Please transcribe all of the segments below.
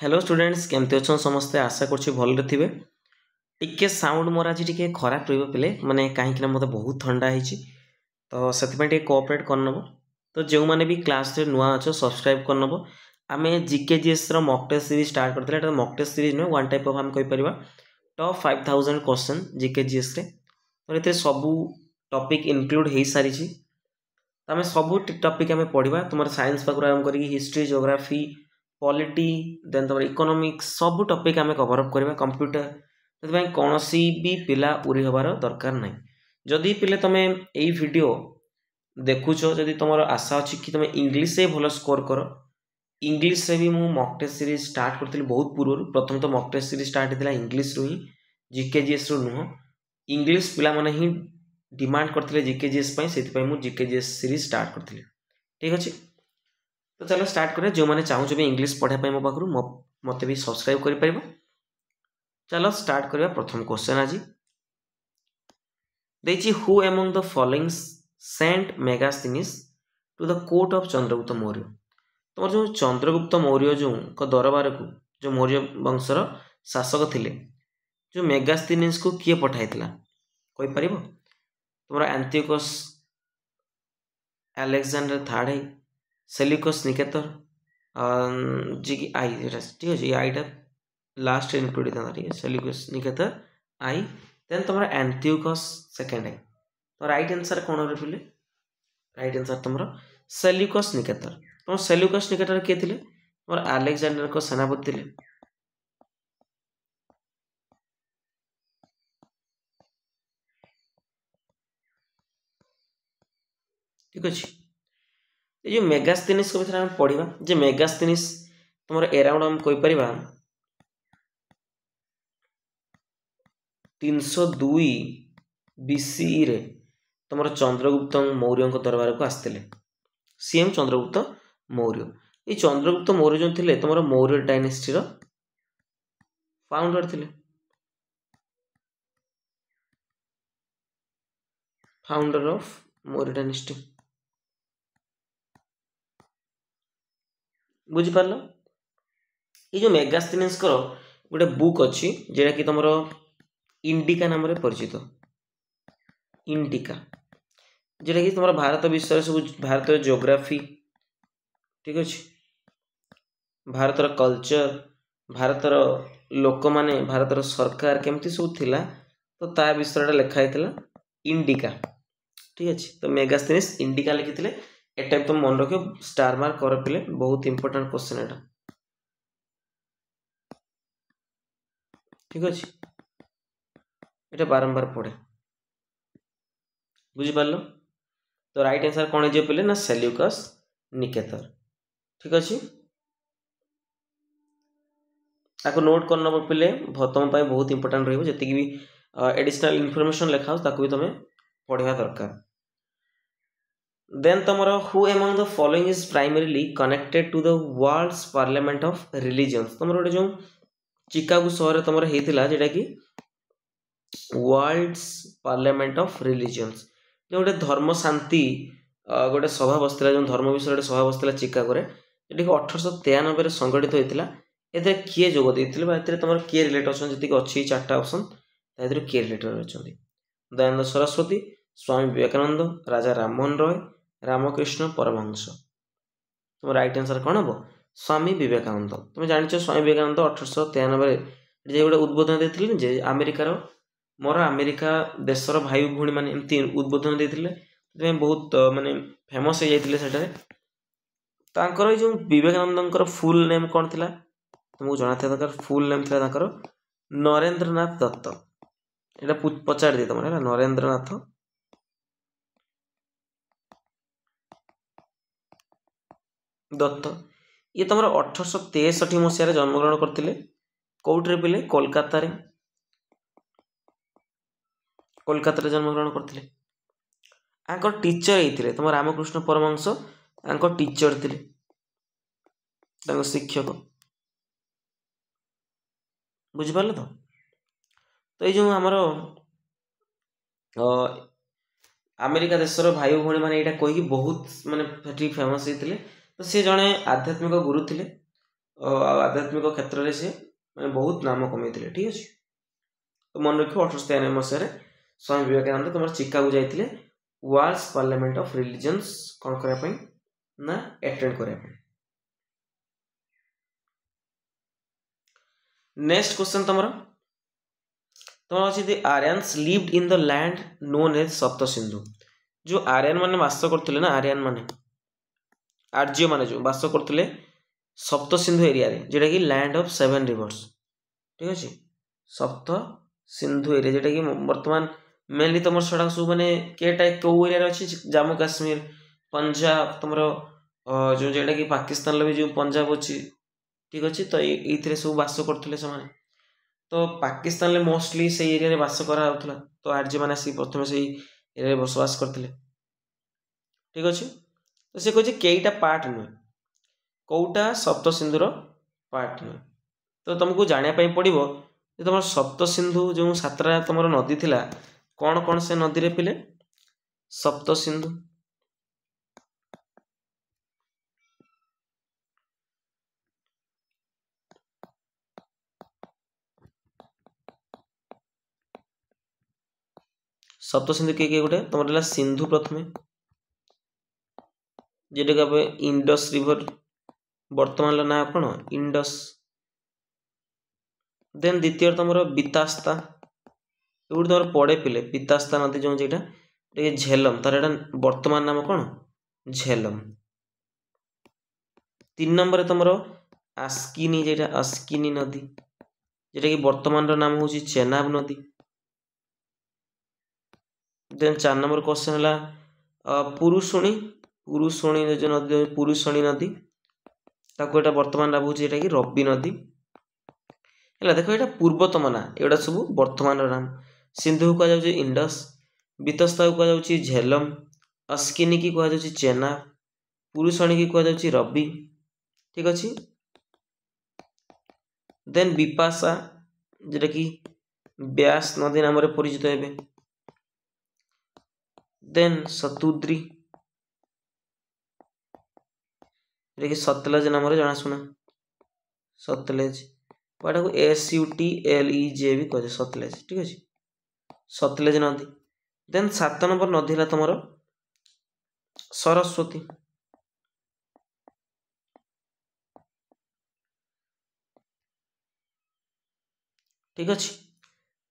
Hello students केमती अच्छा समस्ते आशा कर भल थे टिके साउंड मोर आज टे खराब रही पे माने कहीं मत बहुत ठंडा है तो से कोऑपरेट करनब तो जो मैंने भी क्लास रे नुआ अच्छो सब्सक्राइब करनब आम GK GS mock test series start करते मॉक टेस्ट सीरीज नुह वन टाइप ऑफ आम कहीपर टॉप 5000 क्वेश्चन जीकेजीएस तो ये सबू टॉपिक इंक्लूड हो सारी आम सब टॉपिक आम पढ़ा तुम साइंस पाखु आरंभ कर हिस्ट्री ज्योग्राफी पॉलिटी देन तुम इकोनॉमिक्स सब टॉपिक आम कवर अप करवा कंप्यूटर से कौन भी पिला उरी हबार दरकार ना जदि पिले तुम यही वीडियो देखुच जदि तुम आशा अच्छी कि तुम इंग्लीश से भल स्कोर कर इंग्लीश रे भी मु मॉक टेस्ट सीरीज स्टार्ट करती बहुत पूर्व प्रथम तो मॉक टेस्ट सीरीज स्टार्ट होता इंग्लीश रु ही जीकेजीएस रु नुह इंग्लीश पिला माने ही डिमांड करते जीकेजीएस से जीकेजीएस सीरीज स्टार्ट करती ठीक अच्छे तो चलो स्टार्ट करें जो मैंने चाहूँ भी इंग्लीश पढ़ाई मो पाखु मत भी सब्सक्राइब कर चलो स्टार्ट करवा प्रथम क्वेश्चन आज देखिए who among the following sent Megasthenes to the court of Chandragupta Maurya तुम जो चंद्रगुप्त मौर्य जो दरबार को जो मौर्य वंशर शासक थे जो मेगास्थनीज को किए पठाई कहीपर तुम एंटियोकस अलेक्जेंडर थर्ड है सेल्यूकस निकेतर जी की आई ठीक अच्छे आईटा लास्ट इनक्लूड था ठीक है सेल्यूकस निकेतर आई देन तुम एंटियोकस सेकेंड है तो राइट आंसर कौन रे पिले राइट आंसर तुम सेल्यूकस निकेतर तुम सेल्यूकस निकेतर किए थे तुम अलेक्जेंडर को सेनापति थे ठीक अच्छे ये जो मेगास्थनीज को भीतर पढ़ा जे मेगास्थनीज तुम एराउंड हम कहीपर 302 बीसीई रे तुम चंद्रगुप्त मौर्य दरबार को आसते सीएम चंद्रगुप्त मौर्य ये चंद्रगुप्त मौर्य जो थे तुम मौर्य डायनेस्टी फाउंडर थे फाउंडर ऑफ मौर्य डायनेस्टी बुझिपार ये जो मेगास्थनीज गोटे बुक अच्छी जेटा कि तुम इंडिका नाम परिचित इंडिका जेटा कि तुम भारत विषय सब भारत ज्योग्राफी ठीक अच्छे भारतर कल्चर भारतर लोक माने भारतर सरकार केमती सब थिला तो ता विषय लिखाई इंडिका ठीक अच्छे तो मेगास्थनीज इंडिका लिखी ए टाइप तुम मन रख स्टार मार्क कर पिले बहुत इंपोर्टेंट क्वेश्चन एटा ठीक अच्छे ये बारंबार पढ़े बुझिपार तो राइट आंसर कौन है पिले ना सेल्यूकस निकेतर ठीक अच्छे ताको नोट करना पिले तुम बहुत इंपोर्टेंट रही जी भी एडिशनल इनफॉरमेशन लिखा भी तुम पढ़ा दरकार देन तुम who among the following is primarily connected to the world's parliament of religions तुम गोटे जो चिकागो सहर तुम होता जेटा कि वर्ल्ड्स पार्लियामेंट ऑफ रिलीजियंस जो गोटे धर्म शांति गोटे सभा बसला जो धर्म विषय गोटे सभा बसला चिकागो जी 1893 संगठित होता ए किए जोग देते तुम किए रिलेट अच्छी चार्टा ऑप्शन किए रिलेटेड अच्छा दयानंद सरस्वती स्वामी विवेकानंद राजा राममोहन रॉय रामकृष्ण परमहंस तुम राइट आंसर कौन हम स्वामी विवेकानंद तुम जान स्वामी विवेकानंद 1893 गोटे उद्बोधन देते जे अमेरिकार मोर अमेरिका देशर भाई भूणी मैंने एमती उद्बोधन देते बहुत माने फेमस हो जाते तांकर जो विवेकानंद फुल नेम कौन थिला तुमको जना था दरकार फुल नेम थिला तांकर नरेंद्रनाथ दत्त एटा पचार दिए तुम नरेंद्रनाथ दत्त ये तुम 1863 मसीह जन्मग्रहण करते कौटे पिले कोलकाता जन्मग्रहण करते टीचर होते तुम रामकृष्ण परमहंस टीचर थे शिक्षक बुझिपार तो ये आमर अमेरिका देशर भाई भौणी मैंने यहाँ कहीकि बहुत माने फेमस होते तो सी जड़े आध्यात्मिक गुरु थे आध्यात्मिक क्षेत्र में सी मैंने बहुत नाम कमे ठीक अच्छे। तो मन रख 1893 मसीह स्वामी विवेकानंद तुम चिकागो जाते वर्ल्ड्स पार्लियामेंट ऑफ रिलीजन्स कौन करने ना एटेंड करने। नेक्स्ट क्वेश्चन तुम अच्छी Aryans lived in the land known as Sapta Sindhu. जो आर्यन मैंने बास करते ना आर्यन माने आर्य माने जो बास करते सप्त सिंधु एरिया जोटा कि लैंड ऑफ 7 रिवर्स ठीक अच्छे। सप्त सिंधु एरिया जोटा कि बर्तमान मेनली तुम सड़ा सब मैंने केटा कौ एरिया अच्छी जम्मू काश्मीर पंजाब तुम जो जोटा कि पाकिस्तान भी जो पंजाब अच्छी ठीक अच्छे। तो ये सब बास करते से तो पाकिस्तान में मोस्टली से एरिया बास करा तो आर्य मैंने आसिक प्रथम से एरिया बसवास करते ठीक अच्छे। तो से कहे कईटा पार्ट नुहे कौटा सप्त सिंधुर पार्ट नुहे। तो तुमको जानापी पड़ो तुम सप्त सिंधु जो 7टा तुम नदी थिला कौन कौन से नदी रे पिले सप्त सिंधु। सप्त सिंधु किए गोटे तुम रहा सिंधु प्रथमे जेटा कि इंडस रिवर वर्तमान ना कौन इंडस। देन द्वितीय तुम बीतास्ता ये तुम पड़े पिले बीतास्ता नदी जो जेटा झेलम तार वर्तमान नाम कौन झेलम। 3 नंबर तुम आस्किनी जेटा आस्किनी नदी जेटा कि वर्तमान नाम हूँ चेनाब नदी। देन 4 नंबर क्वेश्चन है पुरुषुणी पुरुषुणी जो नदी पुरुषुणी नदी ताको एटा वर्तमान नाम हूँ कि रवि नदी है। देखो ये पूर्वतम ना एगुड़ा सब वर्तमान नाम सिंधु को कहुच्छे इंडस बीतस्ता को कहुच्छे झेलम अस्किनी की कहुच्छे चेनाब पुरुषणी की कहुच्छे रवि ठीक अच्छे। देन विपाशा जेटा कि व्यास नदी नाम परिचित हे। देन सतुद्री जेटा कि सतलेज नाम जनाशुना सतलेज को SUTLEJ भी कहे सतलेज ठीक अच्छे सतलेज नदी। देन 7 नंबर नदी है तुम सरस्वती ठीक अच्छे।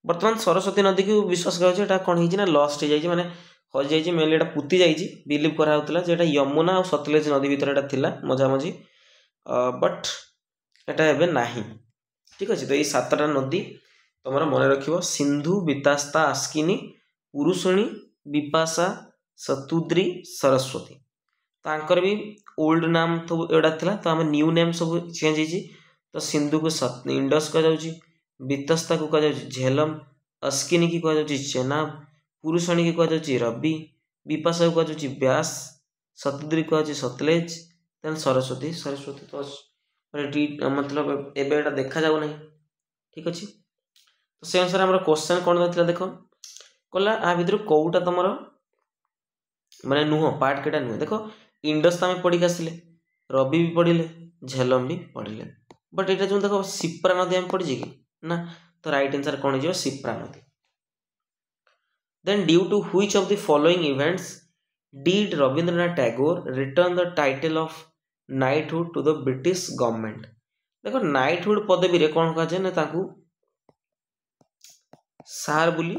बर्तमान सरस्वती नदी को विश्वास करा कौन है लस्ट हो माने हजि जाइए मेनली एटा पुति जाइए बिलीव कराला जो यमुना और सतलेज नदी भितर एटा मझामझी बट एटा एबे नाही ठीक अच्छे। तो ये 7टा नदी तुम मन रख सिंधु बीतास्ता आस्किनी पुरुषुणी विपाशा सतुद्री सरस्वती तांकर भी ओल्ड नाम सब एटा थिला तो आम न्यू नेम सब चेंज हो। तो सिंधु को इंडस कह बीतस्ता को कह झेलम अस्किनी की कह चेनाब पुरुषणी की कह रवि विपाशा को कह व्यास सतुद्री कह सतलेज देन सरस्वती सरस्वती तो मतलब एवं देखा जाऊ ना ठीक अच्छे। तो से अनुसार आम क्वेश्चन कौन था देख कहला आ भर कौटा तुम माने नुह पार्ट केटा नुहे देख इंडस तो आम पढ़ी आसिले रवि भी पढ़ले झेलम भी पढ़ले बट ये जो देख सिप्रा नदी आम पढ़ी कि ना तो राइट आंसर कौन हो सिप्रा नदी। Then due to which of the following events did Rabindranath Tagore return the title of knighthood to the British government. देखो नाइटहुड पदवी रे कौन कहा ना ताकू सार बोली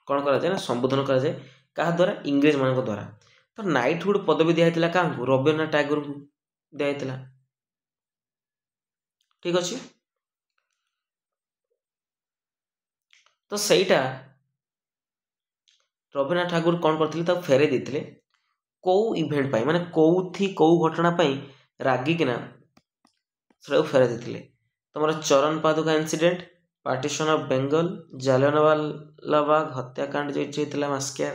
कौन करा जाए ना संबोधन करा जाए क्या द्वारा इंग्रेज मान द्वारा। तो नाइटहुड पदवी दिया क्या रविंद्रनाथ टैगोर को दिया ठीक अच्छे। तो सहीटा रविन्द्रनाथ ठाकुर कौन करते फेरे देते कौ इवेंट पाई माने कौ घटना पाई रागिकिना से फेरे देते तुम Charan Paduka incident partition of Bengal Jallianwala Bagh हत्याकांड जो मास्कियर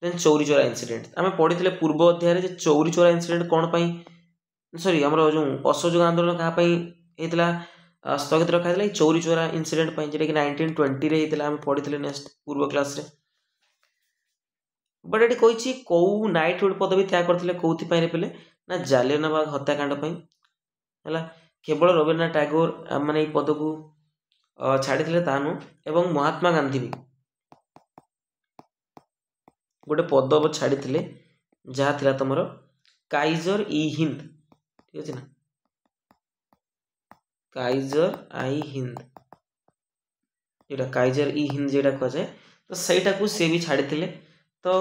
देन चौरी चोरा इंसिडेंट आम पढ़ी पूर्व अध्याय चौरी चोरा इंसिडेंट कौन पाई सॉरी आम जो असहयोग आंदोलन क्या स्थगित रखा चौरी चोरा इंसिडेंट जोटा कि 1920 आम पढ़ी नेक्स्ट पूर्व क्लास रे। बट ये कही कौ नाइटहुड पदवी त्याग करते कौन पे ना जालियानवाला बाग हत्याकांड है केवल रवीन्द्रनाथ टैगोर माने पद को छाड़ी ता नु एवं महात्मा गांधी भी गोटे पद छाड़ी जहाँ थिला तुम काइजर ई हिंद ठीक अच्छे ना काइजर आई हिंद जोटा काइजर ई हिंद जोटा कह जाए तो सहीटा को सी भी छाड़ी तो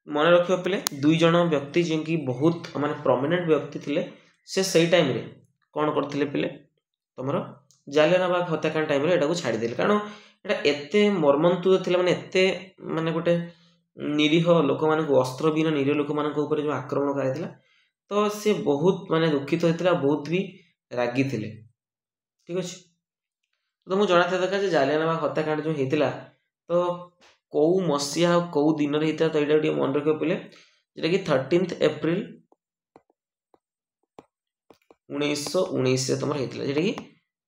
मन रखियो पिले दुई जन व्यक्ति जे कि बहुत माने प्रोमिनेंट व्यक्ति थिले से सही टाइम रे कौन करथिले पिले तुम जालियानवाला हत्याकांड टाइम रे एटा को छाड़ी देले कारण एटा एते मर्मन्तुद थिला माने एते माने गोटे निरीह लोक मानक अस्त्रहीन निरीह लोक मानक ऊपर जो आक्रमण कराइथिला तो से बहुत माने दुखित होइथिला बहुत भी रागी थिले ठीक अछि तो मुझे जना था दरकार जालियानवाला हत्याकांड जो होता तो कौ मसीहा कौ दिन होता तो ये मन रख पे जोटा कि 13 एप्रिल 1919 तुम होता जोटा कि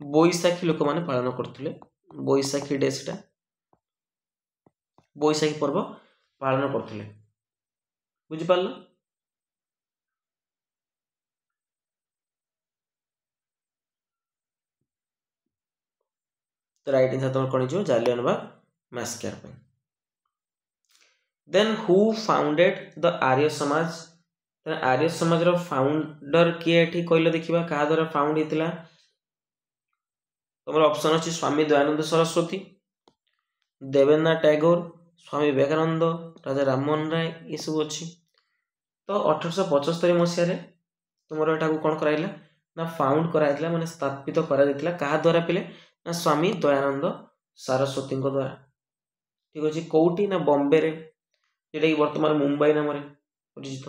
बैशाखी लोक मैंने पालन करते बैशाखी डे से बैशाखी पर्व पालन करते बुझिपार तो राइट आंसर तुम कौन हो Jallianwala massacre then who founded the Arya Samaj Arya समाज रो फाउंडर किए एठी कहले देखिबा का द्वारा फाउंड हेतिला तुमर ऑप्शन अछि स्वामी दयानंद सरस्वती देवेंद्रनाथ टैगोर स्वामी विवेकानंद राजा राममोहन राय ये सब अछि तो 1875 मसिया तुमर एटा को कोन कराइला ना फाउंड कराइला माने स्थापित करा दितला का द्वारा पिले ना स्वामी दयानंद सरस्वती को द्वारा ठीक अछि कोउटी ना बॉम्बे रे जेटा कि वर्तमान मुंबई नाम रे परिचित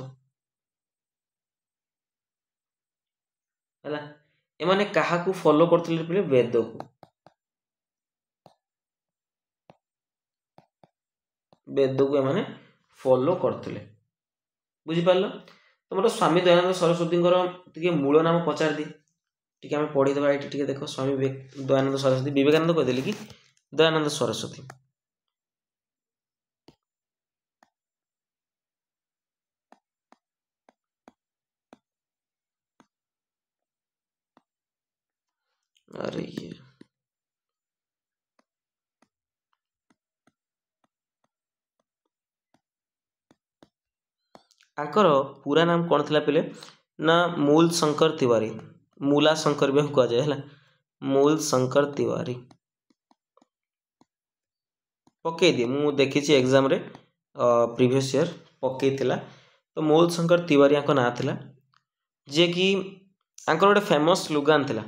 है एमाने कहा को फॉलो करथिले पिले वेद को एमाने फॉलो करथिले बुझि पारलो तुमरो स्वामी दयानंद सरस्वती मूल नाम पचार दी ठीक है पढ़ी देबा एठी ठीक देखो स्वामी दयानंद सरस्वती विवेकानंद कह देली कि दयानंद सरस्वती अरे ये आंकर पूरा नाम कौन थिला पिले ना मूल शंकर तिवारी मूला शंकर भी कह जाए है मूल शंकर तिवारी पकई दिए मु देखी एग्जाम रे प्रीवियस ईयर पकई थिला तो मूल शंकर तिवारी आंको ना थिला जे कि आंकर गोटे फेमस स्लोगान थिला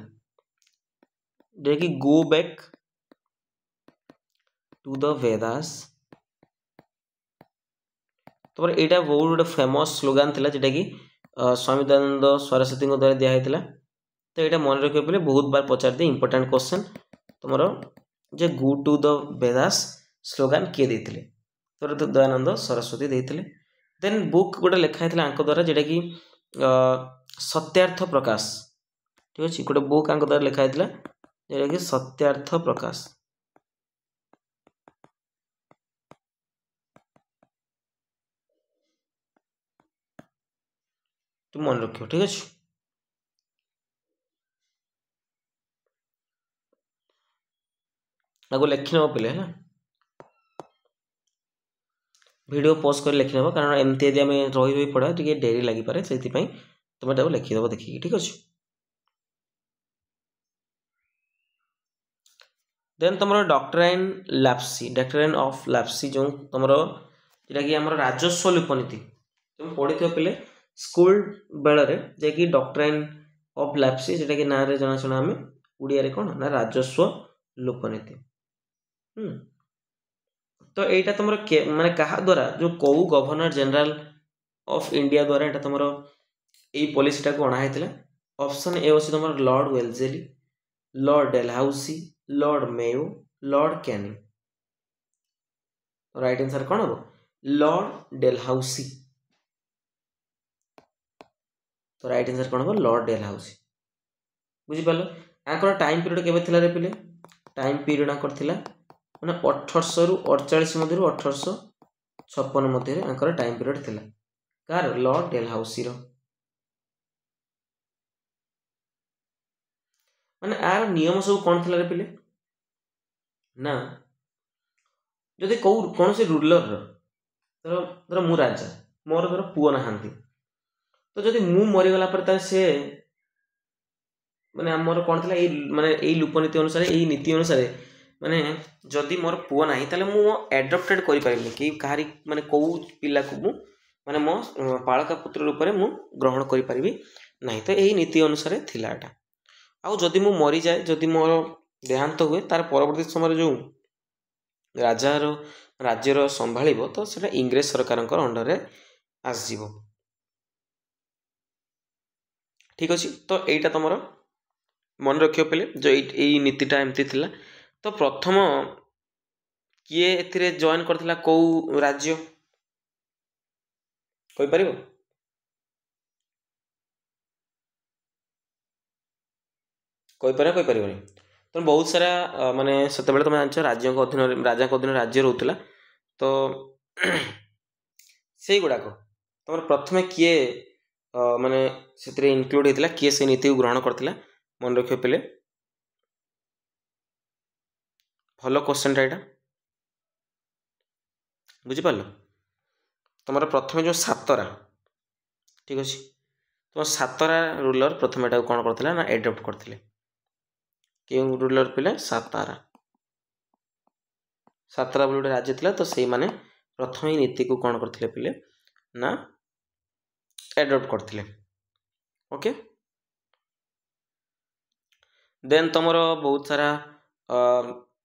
जे कि go back to the Vedas तो यहाँ बहुत गोटे फेमस स्लोगान थिला जेटा कि स्वामी दयानंद सरस्वती द्वारा दिया तो यहाँ मन रखिए पे बहुत बार पचार दिए इंपोर्टेंट क्वेश्चन तुम जे go to the Vedas slogan किए देते तो दयानंद सरस्वती देते देन बुक गोटे लिखाई द्वारा जेटा कि सत्यार्थ प्रकाश ठीक अच्छे गोटे बुक द्वारा लिखाई जेटा कि सत्यार्थ प्रकाश तुम मन रखियो ठीक अच्छे आगो लिखि नब पे है वीडियो पॉज कर लिखि नब कारण एमती यदि आम रही रही पढ़ा टे डेरी लगी पारे से तुम लिखिदेव देखिए ठीक अच्छे देन तुम डॉक्ट्राइन ऑफ लैप्सी जो तुम जोटा कि राजस्व लुपनीति तुम पढ़ी थे पे स्कूल बेलरे जे डॉक्ट्राइन ऑफ लैप्सी जोटा कि ना रे जनाशुना आम उड़िया कौन ना राजस्व लुपनीति तो यहाँ तुम माने कहा द्वारा जो कौ गवर्नर जनरल ऑफ इंडिया द्वारा यहाँ तुम यही पॉलिसीटा को अणाई ऑप्शन ए अच्छे तुम lord Wellesley lord Dalhousie lord Mayo lord Canning right answer कौन हम लॉर्ड डेलहाउसी तो राइट आंसर कौन हम लॉर्ड डेलहाउसी बुझिपाल आंकर टाइम पीरियड केबे थिला रे पिले टाइम पीरियड आंकर थिला माने 1800 रु 48 मध्य 1856 मध्य आंकर टाइम पीरियड थिला कार लॉर्ड डेलहाउसी रो ମାନେ आर नियम सब कौन थिला रे पिले ना जदि कौन से रूलर धर धर मु राजा मोर धर पुओ नहांती तो जदि मु मरीगला पर से माने आमर कौन थिला माने लूप नीति अनुसार नीति अनुसार माने जदि मोर पुओ नाही ताले मु एडॉप्टेड करि परिबनी कि कहारी माने को पिला को मु माने मो पालका पुत्र रूप में मु ग्रहण करि परिबी नाही तो यही नीति अनुसार थिला एटा आउ जदि मु मरी जाए जदि मोर देहांत हुए तार परवर्ती समय जो राजार राज्यर संभाଳିबो तो सेटा इंग्रेज सरकारंकर अंडर रे आसीबो ठीक अछि तो एटा तमरो मन रखियो पले जो एई नीतिटा एमती थिला तो प्रथम किए एथिरे जॉइन करथिला को राज्य कोइ परिबो कोइ परिबोनी तो बहुत सारा माने सेते बेले तुम जानछ राज्य को अधीन राजा को अधीन राज्य रहउतला तो सेई गुडाको तुम प्रथमे किए माने सेतिरे इनक्लूड हेतिला किए से नीति को ग्रहण करथिला मन रखियो पले भलो क्वेश्चन एटा बुझी पारलो तुम प्रथमे जो सातरा ठीक अछि तुम सातरा रूलर प्रथमे एटा कोन करथिला ना एडॉप्ट करथिले के रूलर पिले सातारा सातरा बोले राज्य थिला तो सेई माने प्रथम ही नीति को कोन करथिले पिले ना एडॉप्ट करथिले ओके देन तमरो बहुत सारा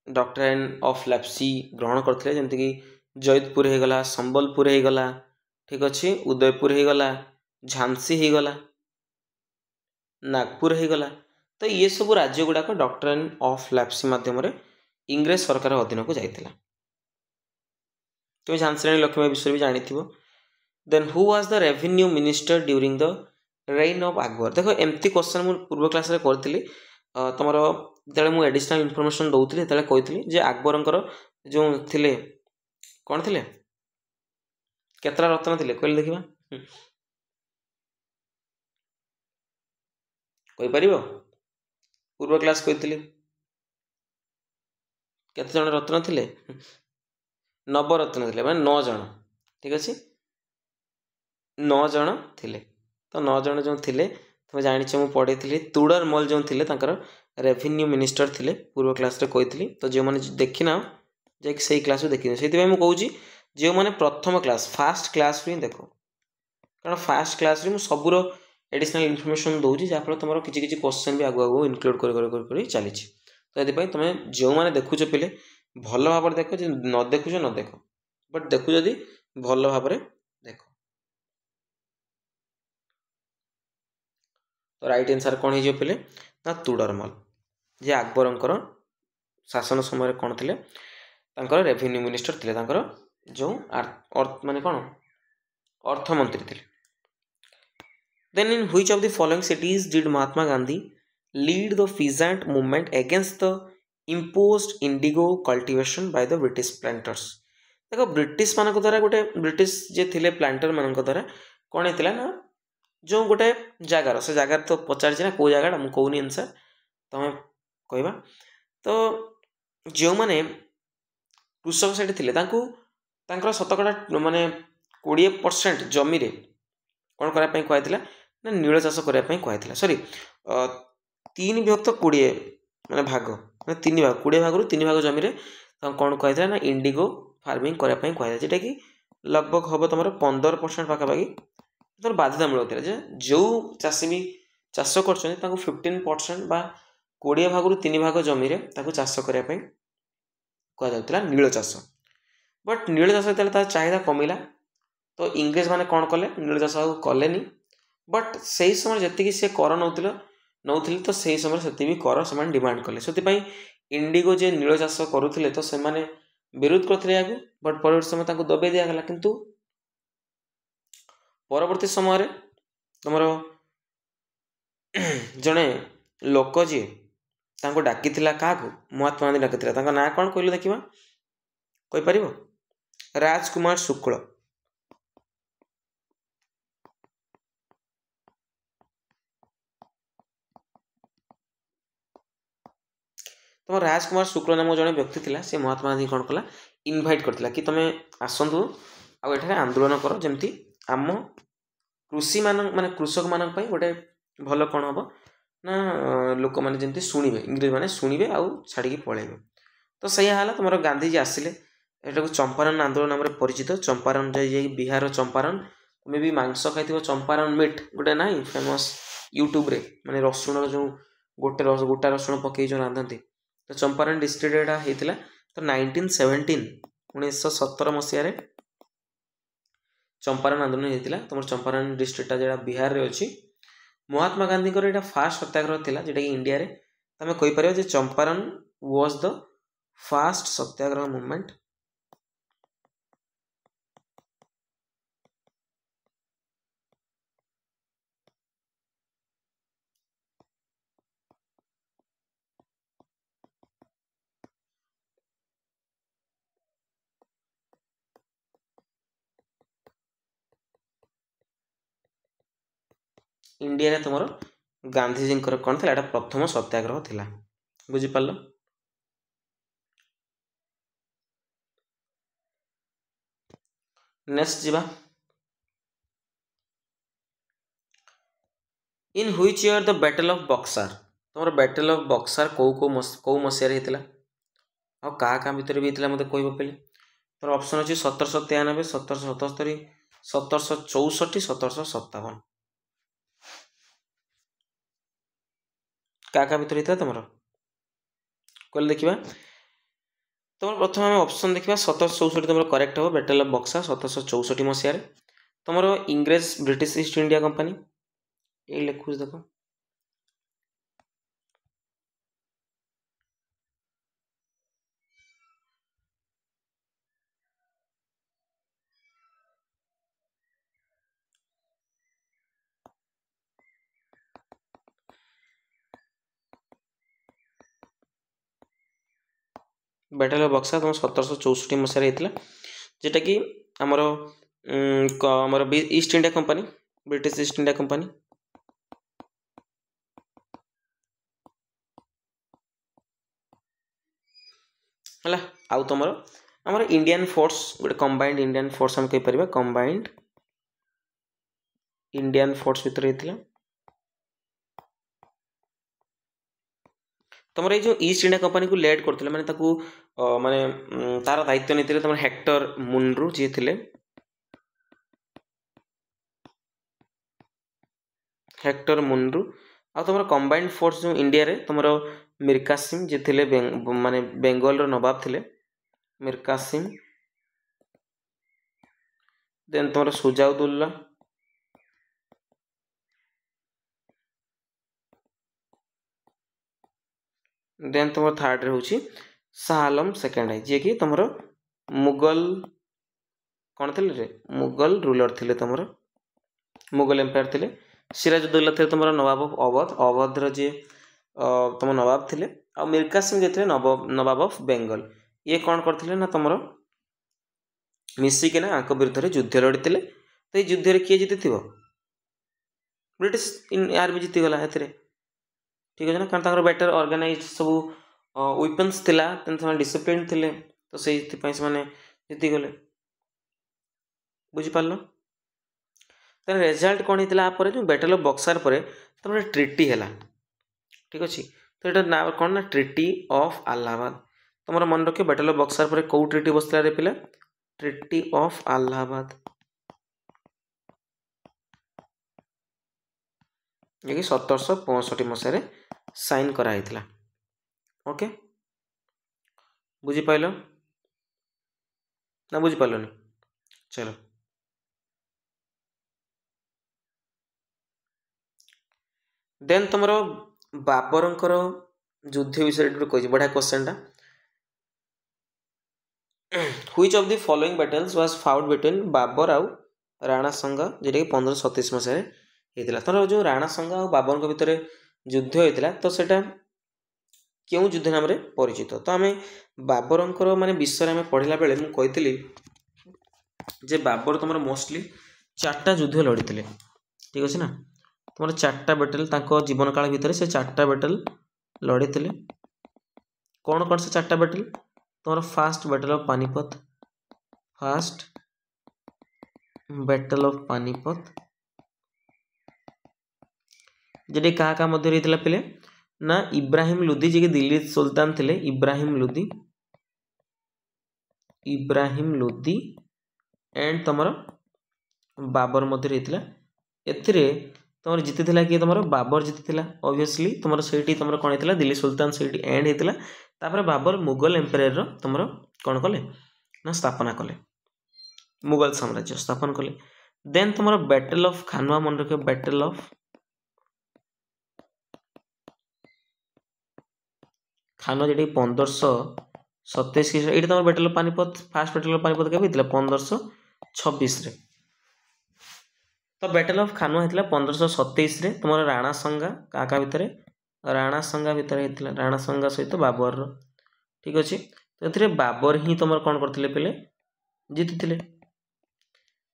डॉक्ट्राइन ऑफ लेप्सी ग्रहण करथिले जेंति कि जयपुर हे गला संबलपुर हे गला ठीक अछि उदयपुर हे गला झांसी हे गला नागपुर हे गला तो ये सब राज्य गुडाक डॉक्ट्राइन ऑफ लेप्सी माध्यम रे इंग्रेज सरकार अधीन को जाइथिला तुम झांसी रानी लक्ष्मीबाई विषय भी जानिथिबो then who was the revenue minister during the reign of Akbar देखो एमती क्वेश्चन मु पूर्व क्लास रे करथिली तमरो जेतले मु एडिशनल इंफॉर्मेशन दउथिली तेतले कहिथिली जे अकबरंकर जो थिले कोन थिले केतरा रत्न थिले कहले देखिबा कोइ परिबो पूर्व क्लास कहिथिली केते जण रत्न थिले नवरत्न थिले माने 9 जण ठीक अछि 9 जण थिले तो 9 जण जो थिले तुम जानिछ मु पढैथिली तुडर मल जो थिले तांकर रेवेन्यू मिनिस्टर थिले पूर्व क्लास रे कहिथिली तो जे माने देखिना जे सेही क्लास रे देखिना सेति भाई मु कहूची जे माने प्रथम क्लास फर्स्ट क्लास रे देखो कारण फर्स्ट क्लास रे मु सबुरो एडिशनल इनफॉरमेशन दउची जा फल तमरो किछि किछि क्वेश्चन भी आगु आगु इनक्लूड कर चली तो यदि तुम जो मैंने देखुच पिले भल भाव देख न देखुच न देख बट देखु जदि भल भाव देख तो राइट आंसर कौन हो पिले ना तुडरमल जे अकबरंकर शासन समय कौन थे रेवेन्यू मिनिस्टर थे जो माने कौन अर्थमंत्री थे then in which of the following cities did Mahatma Gandhi lead the peasant movement against the imposed indigo cultivation by the British planters देखो ब्रिटिश मान द्वारा गोटे ब्रिटिश जे थिले प्लांटर मान द्वारा कौन होता ना जो गोटे जगार से जगार तो पचार ना कौ जगह मुझे कहूनी आंसर तुम कहवा तो जो मैंने कृषक से थिले शतकड़ा माने 20% जमी रे कौन करने कहला ना नील चाष करने कहला सॉरी 3/20 माने भाग माने 3 भाग 20 भाग 3 भाग जमी रे कौन कहला ना इंडिगो फार्मिंग करने कहला जेटा कि लगभग हम तुम 15% पाखापाखि तुम बाध्यतामूलक था जो चाषी भी चाष कर 15% बा 20 भाग 3 भाग जमी रे चाष करने कहला नील चाष बट नील चाष जो चाहिदा कमिला तो इंग्रेज माने कौन कले नील चाष कले बट से समय जी सी कर नौथिले तो सही समय से भी कर से डिमांड कले से इंडिगो जे नील चाष करुले तो से विरोध करते आगु बट परवर्ती समय दबे दिगला किंतु परवर्ती समय तुम जड़े लोक जी डाकी क्या महात्मा गांधी डाकी ना कौन कहलु देखा कहीपर राजकुमार शुक्ल तुम राजकुमार शुक्ल नामक जड़े व्यक्ति थिला से महात्मा गांधी कौन कला इनभाइट करथिला कि तुम आसतु आउ एठारे आंदोलन कर जमती आम कृषि मान माने कृषक मान गोटे भल कौन हम ना लोक मैंने जमी शुणे इंग्रेज मैंने शुणे आउ छाड़ी पलैबे तो सैया है तुम गांधीजी आसिले एटा को चंपारण आंदोलन नाम परिचित चंपारण जाई बिहार चंपारण तुम्हें भी मांस खाई चंपारण मीट गोटे ना फेमस यूट्यूब रे माने रसुण जो गोटा रसुण पकई जो रांधती तो चंपारण डिस्ट्रिक्ट एटा होता तो 1917 मसीह चंपारण आंदोलन होता तुम चंपारण डिस्ट्रिक्ट जो बिहार रे अच्छी महात्मा गांधी यहाँ फास्ट सत्याग्रह था जोटा कि इंडिया रे तुम कहीपर Champaran was the first Satyagraha movement India रे तुम गांधीजी कौन था प्रथम सत्याग्रह थिला बुझिपार नेक्स्ट जीवा in which year the battle of Buxar तुम बैटल ऑफ बक्सर कौ मसीह होता आ क्या भितर भी होता मतलब कह पे तुम ऑप्शन अच्छी 1793 1777 1764 1757 क्या भितर होता तुम कहले देखा तुम प्रथम आम ऑप्शन देखा 1764 तुम करेक्ट हम बैटल ऑफ बक्सर 1764 मसीह तुम इंग्रेज ब्रिटिश ईस्ट इंडिया कंपनी ये लिखुच देख बैटल ऑफ बक्सर तुम 1764 मसीह होता जेटा कि आमर east India company British east India company है आउ तुम आमर इंडियन फोर्स गोटे कंबाइंड इंडियन फोर्स हम कहीपर कंबाइंड इंडियन फोर्स भितर होता तुम ये ईस्ट इंडिया कंपनी को लेड करते माने ताकू माने तार दायित्व नहीं तुम हेक्टर मुनरू जी थे हेक्टर मुनरू आ तुम कंबाइंड फोर्स जो इंडिया रे तुम मीर कासिम जी थे माने बेंगल नवाब थे मीर कासिम देन तुम सुजाउद्दौला देन तुम थर्ड रे होची शाह आलम सेकेंड है जी कि तुम मुगल कौन थे रे मुगल रूलर थे तुम मुगल एम्पायर थे सिराजुद्दौला थे तुम नवाब ऑफ अवध अवधर जी तुम नवाब थे आ मीर कासिम जी थे नवाब ऑफ बेंगल ये कौन करते ना तुम मिसिकिना आंक विरुद्ध युद्ध लड़ी तो ये युद्ध किए जीति ब्रिटिश आर्मी जीतीगला ए ठीक है ना कारण बेटर ऑर्गेनाइज सब वेपन्स थिला डिसिप्लिन थिले तो से जीतीगले बुझिपार तेना रेजल्ट कौन होता जो बैटल ऑफ बक्सर पर तुम ट्रिटी है ठीक अच्छे तो ये ना कौन ना ट्रिटी ऑफ अलाहाबाद तुम मन रख बैटल ऑफ बक्सर पर कौ ट्रिटी बसला रे पिला ट्रिटी ऑफ अलाहाबाद ये 1765 मसीह साइन कराइला ओके बुझिपाल ना बुझिपारनी चलो देन तुम बाबर युद्ध विषय कही बढ़िया क्वेश्चन टा which of the following battles was fought between Babar आउ राणा संगा जेटा कि 1537 मसीह होता तर जो राणा संगा और बाबर भितर युद्ध होता तो सेटा क्यों युद्ध नाम परिचित तो आम बाबर माने विषय में पढ़ला बेले मुझे कही जे बाबर तुम मोस्टली 4टा युद्ध लड़ी ठीक अच्छे ना तुम 4टा बैटल जीवन काल भितर से 4टा बैटल लड़ी कौन कौन से चार्टा बैटल तुम्हारा first battle of Panipat, first battle of Panipat जेटे क्या क्या मध्य रही पिले ना इब्राहिम लोदी जी के दिल्ली सुल्तान थे इब्राहिम लोदी एंड तुम बाबर मध्य रही एथिरे तुम जीति किए तुम बाबर जीति ऑब्वियसली तुम से तुम कौन होता दिल्ली सुल्तान से एंड होता तापर बाबर मुगल एम्पायर तुम कौन कले ना स्थापना कले मुगल साम्राज्य स्थापन कले। देन तुम बैटल ऑफ खानवा मन रख बैटल ऑफ खानवा जी 1527 ये तुम battle of Panipat first battle of Panipat के 1526 तो बैटल ऑफ खानवा होता 1527 तुम राणा संगा क्या भितर राणा संगा भितर होता राणा संगा सहित बाबर ठीक अच्छे तो ये बाबर ही तुम कौन करते पे जीति।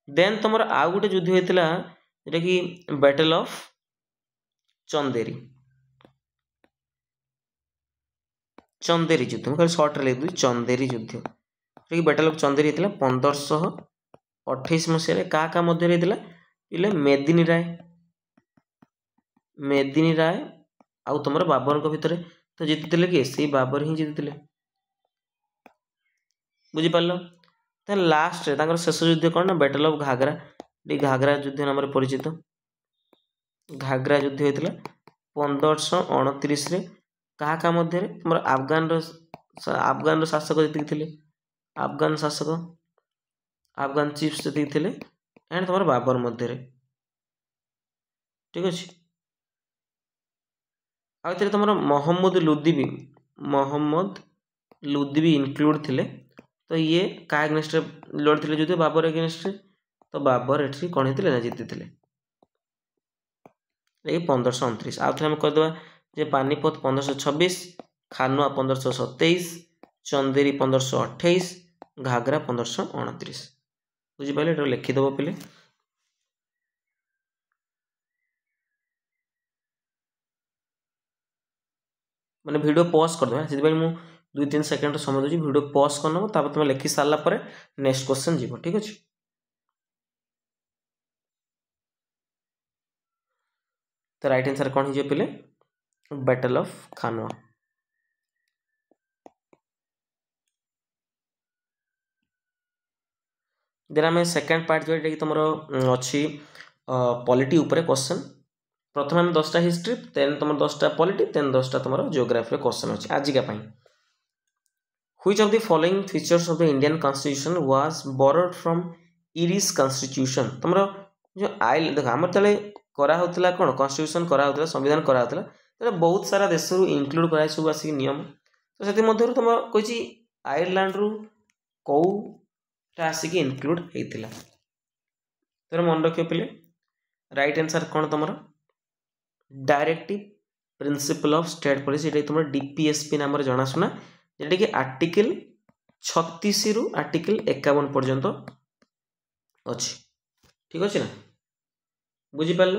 देन तुम आउ गोटे युद्ध होता जोटा कि बैटल ऑफ चंदेरी चंदेरी युद्ध मुझे सर्ट लिख दूँ चंदेरी युद्ध जो कि बैटल ऑफ चंदेरी होता 1528 मसीह क्या मध्य होता पे मेदिनी राय आउ तुम बाबर भितर तो जीति किए से बाबर ही जीति बुझिपार। देन लास्ट शेष युद्ध कौन ना बैटल ऑफ घाघरा घाघरा युद्ध नाम परिचित घाघरा युद्ध होता 1529 क्या मध्य तुम आफगान शासक जी आफगान शासक आफगान चीफ्स जी एंड तुम बाबर मध्य ठीक अच्छे आउ तुम मोहम्मद लुदी भी इंक्लूड थे तो ये क्या एगेन्स्ट लड़ते युद्ध बाबर एगेन्स्ट तो बाबर एठी कौन होते ना जीति 1529 आउ थे करदे जे पानीपत 1526 खानुआ 1527 चंदेरी 1528 घाघरा 1529 बुझिपारे लिखिदेव पे मैंने वीडियो पॉज करदे से मुझे 2-3 सेकंड समय दूसरी वीडियो पॉज करनब तुम लिखि सारापर नेक्स्ट क्वेश्चन जीव ठीक अच्छे। तो राइट आंसर कौन हो पे बैटल ऑफ खानवा। देन आम सेकेंड पार्ट जोटा कि तुम अच्छी पॉलिटी उपरे क्वेश्चन प्रथम आम 10टा हिस्ट्री देन तुम 10टा पॉलिटी देन 10टा तुम जियोग्राफी क्वेश्चन अच्छे आजिका Which of the following features of the Indian Constitution was borrowed from Irish Constitution तुम जो आइल देख आम तले करा होतला कौन कन्स्टिट्यूशन करा होतला संविधान करा होतला तो बहुत सारा देश रु इंक्लूड करा सब आसिक नियम तो से मध्य तुम कही आयरलैंड रु कौटा आसिक इंक्लूड होता तो मन रख पे राइट आंसर कौन तुम directive principle of state policy ये तुम डीपीएसपी नाम जनाशुना जेटा कि आर्टिकल 36 रु आर्टिकल 51 पर्यंत अच्छी ठीक अच्छे ना बुझिपार।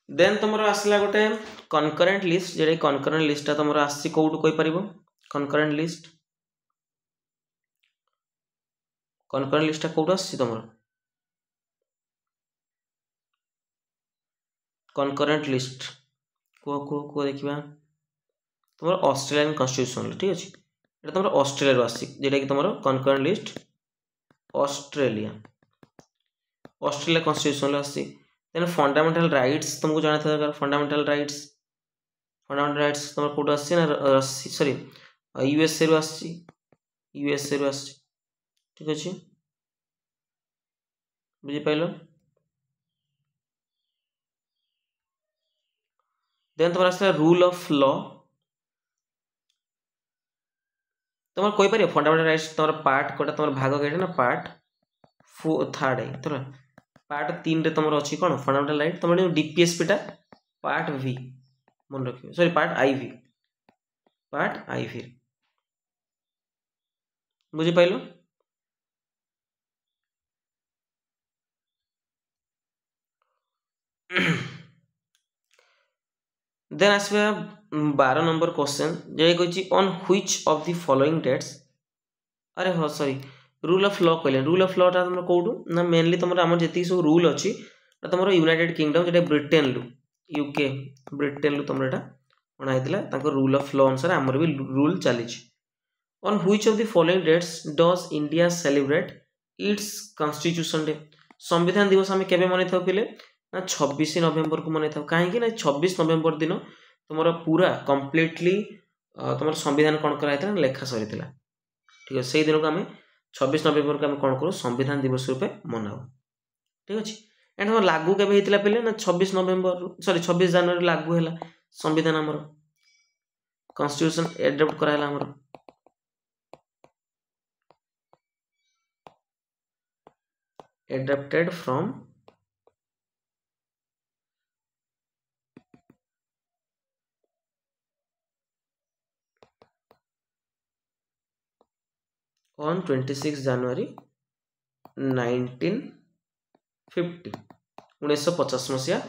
देन तुम आसला गोटे कनकरेंट लिस्ट जेटा कनकरेंट लिस्टा तुम आसी कौटू कहीपर कनकरेंट लिस्टा कौटू आसी तुम कनकरेंट लिस्ट को देखा तुम ऑस्ट्रेलियन कन्स्टिट्यूशन ठीक अच्छे ये तुम ऑस्ट्रेलिया आसी जेटा कि तुम कनकरेंट लिस्ट ऑस्ट्रेलिया कन्स्टिट्यूशन आसी देन फंडामेंटल राइट्स तुमको जाना था दरकार फंडामेंटल राइट्स तुम कौटू आसी ना सॉरी यूएसए रु आसी ठीक अच्छे बुझिपार। देन तुम आसला रूल ऑफ लॉ तुम कोई पार फंडामेंटल राइट्स तुम पार्ट कोटा तुम भाग कहीं ना पार्ट 3 है पार्ट 3 रे तुम अच्छी कौन फंडामेंटल राइट तुम डीपीएसपी टा पार्ट वी मन रखिए सॉरी पार्ट आईवी बुझिपार। देन आसवा 12 नंबर क्वेश्चन जे कहछि on which of the following dates अरे हाँ सॉरी रूल ऑफ लॉ कहले रूल ऑफ लॉ टा तुम कोडू ना मेनली तुम आम जी सब रूल अच्छी तुम यूनाइटेड किंगडम जो ब्रिटेन लु यूके ब्रिटेन लु तुम अणाई रूल ऑफ लॉ अनुसार आमर भी रूल चली on which of the following dates does India celebrate its constitution day संविधान दिवस आम के मन था पे ना 26 नवेम्बर को मन था कहीं 26 नवेम्बर दिन तुम पूरा कम्प्लीटली तुम संविधान कौन कराई लेखा सरी ठीक है से दिन को आम 26 नवेम्बर को आम कौन करूँ संविधान दिवस रूपे मनाऊ ठीक अच्छे एंड हम लागू के पे ना 26 नवेम्बर सॉरी 26 जनवरी लागू है संविधान आमर कॉन्स्टिट्यूशन एडप्ट कराला आमर adapted from on 26 January 1950 1950 मसीहा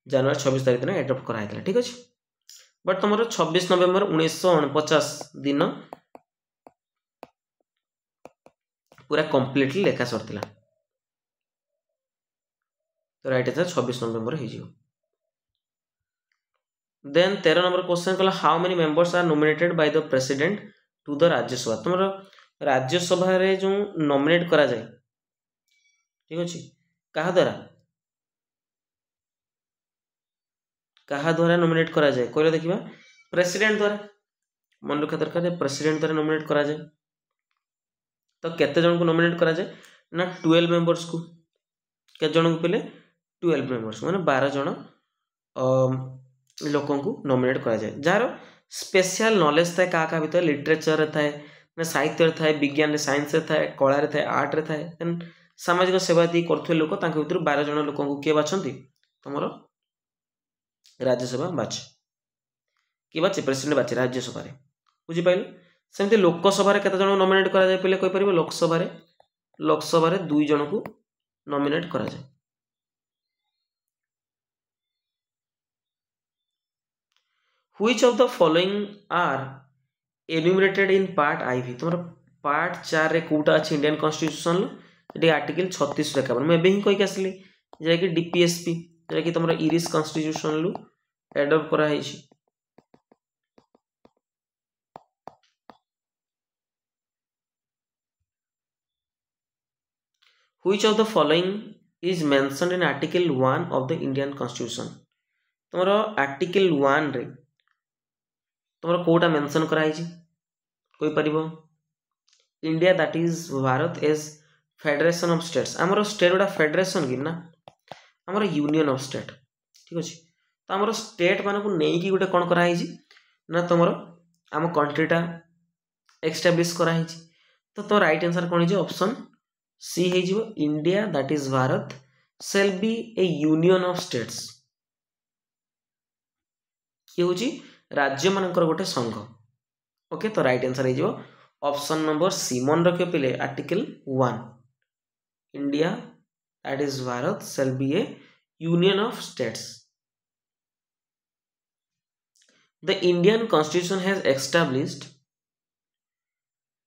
जनवरी 26 तारीख दिन एडप्ट कराई ठीक अच्छे बट तुम 26 नवेम्बर 1949 दिन पूरा कम्प्लीटली लेखा सरता तो राइट आंसर 26 नवेम्बर हो देन 13 नंबर क्वेश्चन कहला how many members are nominated by the president to the Rajya Sabha तुम राज्यसभा रे जो नॉमिनेट करा जाए ठीक अच्छे कहा द्वारा नॉमिनेट करा जाए कहले देखिबा प्रेसिडेंट द्वारा मन रखा दरकार प्रेसिडेंट द्वारा नॉमिनेट करा जाए तो केते जन को नॉमिनेट करा जाए ना 12 मेंबर्स को केते जन को पहले 12 मेंबर्स माने 12 जन लोकों को नॉमिनेट करा जाए जार स्पेशल नॉलेज थाए क्या भीतर लिटरेचर थाए ना साहित्य थाए विज्ञान साइंस थाए कला थाए आर्ट थाए देन सामाजिक सेवा दी करथुए लोक तांके भीतर 12 जन लोकों को किए बाछंती तुमर राज्यसभा बाछ कि बाचे प्रेसिडेंट बाचे राज्यसभा रे बुझी पाइल सेमती लोकसभा रे केते जन नॉमिनेट करा जाए पहले कहि परिबो लोकसभा रे 2 जन को नॉमिनेट करा जाए Which of the following are enumerated in part IV तुम पार्ट 4 रे कोटा अछि इंडियन कॉन्स्टिट्यूशन ये आर्टिकल 36 रे कवर मैं ही कहि आसली जे कि डीपीएसपी जे कि तुम इरिस कॉन्स्टिट्यूशन लु एडॉप्ट करा है Which of the following is mentioned in article 1 of the Indian constitution तुम आर्टिकल 1 रे तुम कोटा मेंशन कराई कोई परिबो India that is Bharat as federation of states आमर स्टेट गोटा फेडरेशन कि ना आमर यूनियन ऑफ स्टेट ठीक अच्छे तो आमर स्टेट मान को नहीं गोटे कौन कराई ना तुम आम कंट्रीटा एस्टाब्लिश कराई तो तुम राइट आंसर कौन हो ऑप्शन सी हो India that is Bharat shall be A union of states कि हूँ राज्य मानकर गोटे संघ ओके तो राइट आंसर हो ऑप्शन नंबर सी मन रखियो पिले article 1 India that is Bharat shall be A union of states the Indian constitution has established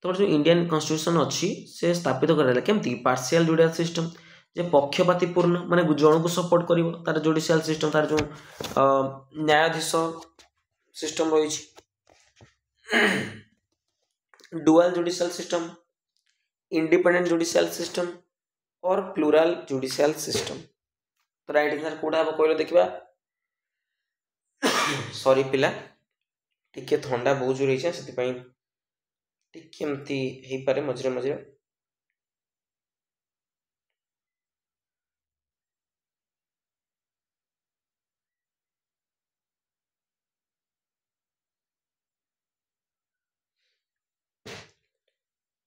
तो जो इंडियन कॉन्स्टिट्यूशन अच्छी से स्थापित कराला केमती पार्शियल जुडिशियल सिस्टम जे पक्षपातीपूर्ण माने जन को सपोर्ट करिवो तार जुडिशियल सिस्टम तार जो न्यायाधीश सिस्टम रही dual judicial system independent judicial system और प्लूरल जुडिशियल सिस्टम तो राइट आंसर कोडा हम कहलो देखिबा सॉरी पिला टिके ठंडा बहुत जोर होइछे सेति पई टिके एमती हेई पारे मझरे मझरे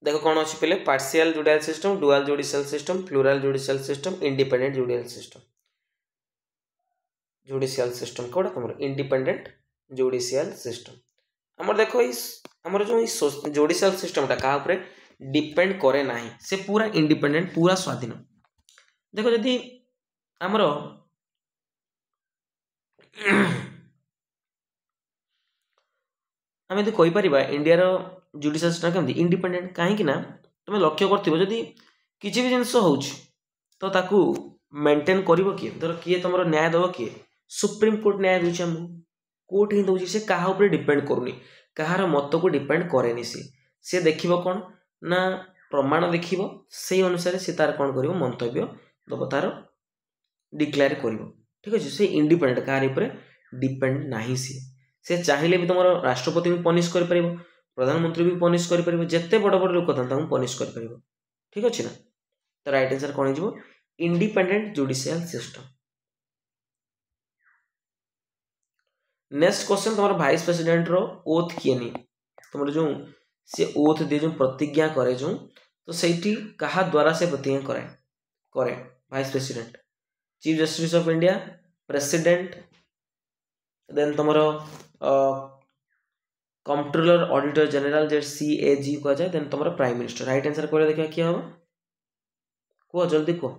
देखो कौन अच्छी पहले partial judicial system dual judicial system plural judicial system independent judicial system कौड़ा तुम इंडिपेंडेंट जुडिशियल सिस्टम आमर देखो आमर जो जुडिशियल सिस्टम टा क्या ऊपर डिपेंड करे ना से पूरा इंडिपेंडेंट पूरा स्वाधीन देखो जदि आमर आम यदि कहीपर इंडिया जुडिशियल सिस्टम केमती इंडिपेंडेंट कहीं तुम लक्ष्य कर किसी भी जिनस हो तो ताकू मेंटेन कर किए धर किए तुम न्याय दब किए सुप्रीम कोर्ट न्याय दूसरी आमको कोर्ट ही दूसरी से क्या डिपेंड करूनी कहार मत को डिपेंड करे सी देख कौन ना प्रमाण देख से अनुसार सी तार कौन कर मंतव्य दब तार डिक्लेयर कर ठीक अच्छे से इंडिपेंडेंट कहार डिपेंड ना सी चाहिए भी तुम राष्ट्रपति भी पनिश कर प्रधानमंत्री भी पनिश कर जिते बड़ बड़ लोक था पनिश कर ठीक अच्छे ना तो राइट आंसर कौन हो independent judicial system. Next question तुम भाइस प्रेसिडेंट रो ओथ किए नहीं तुम जो सी ओथ दिए जो प्रतिज्ञा करे जो तो सही क्या द्वारा से प्रतिज्ञा करे करे vice president chief justice of India president then तुम कंट्रोलर ऑडिटर जनरल जे CAG कह जाए देन तुम प्राइम मिनिस्टर राइट आंसर कहले देखा किए हम कह जल्दी कह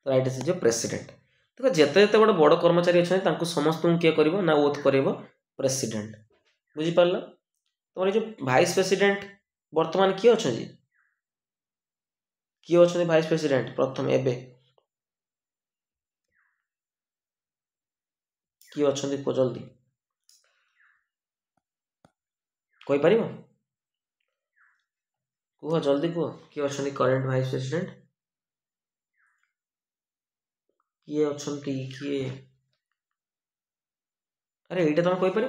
राइट आंसर जो प्रेसिडेंट देखो जिते जिते गोटे बड़ कर्मचारी अच्छा समस्त किए कर ना ओथ कर प्रेसिडेंट बुझीपार तुम जो भाइस प्रेसिडेंट बर्तमान किए अच्छा किए अच्छा भाइस प्रेसिडेंट प्रथम एबे किए अच्छा कह जल्दी कहीपर कह जल्दी कह किए अच्छा करेंट भाइस प्रेसिडेंट किए अच्छा किए अरे यहीटा तुम कहीपर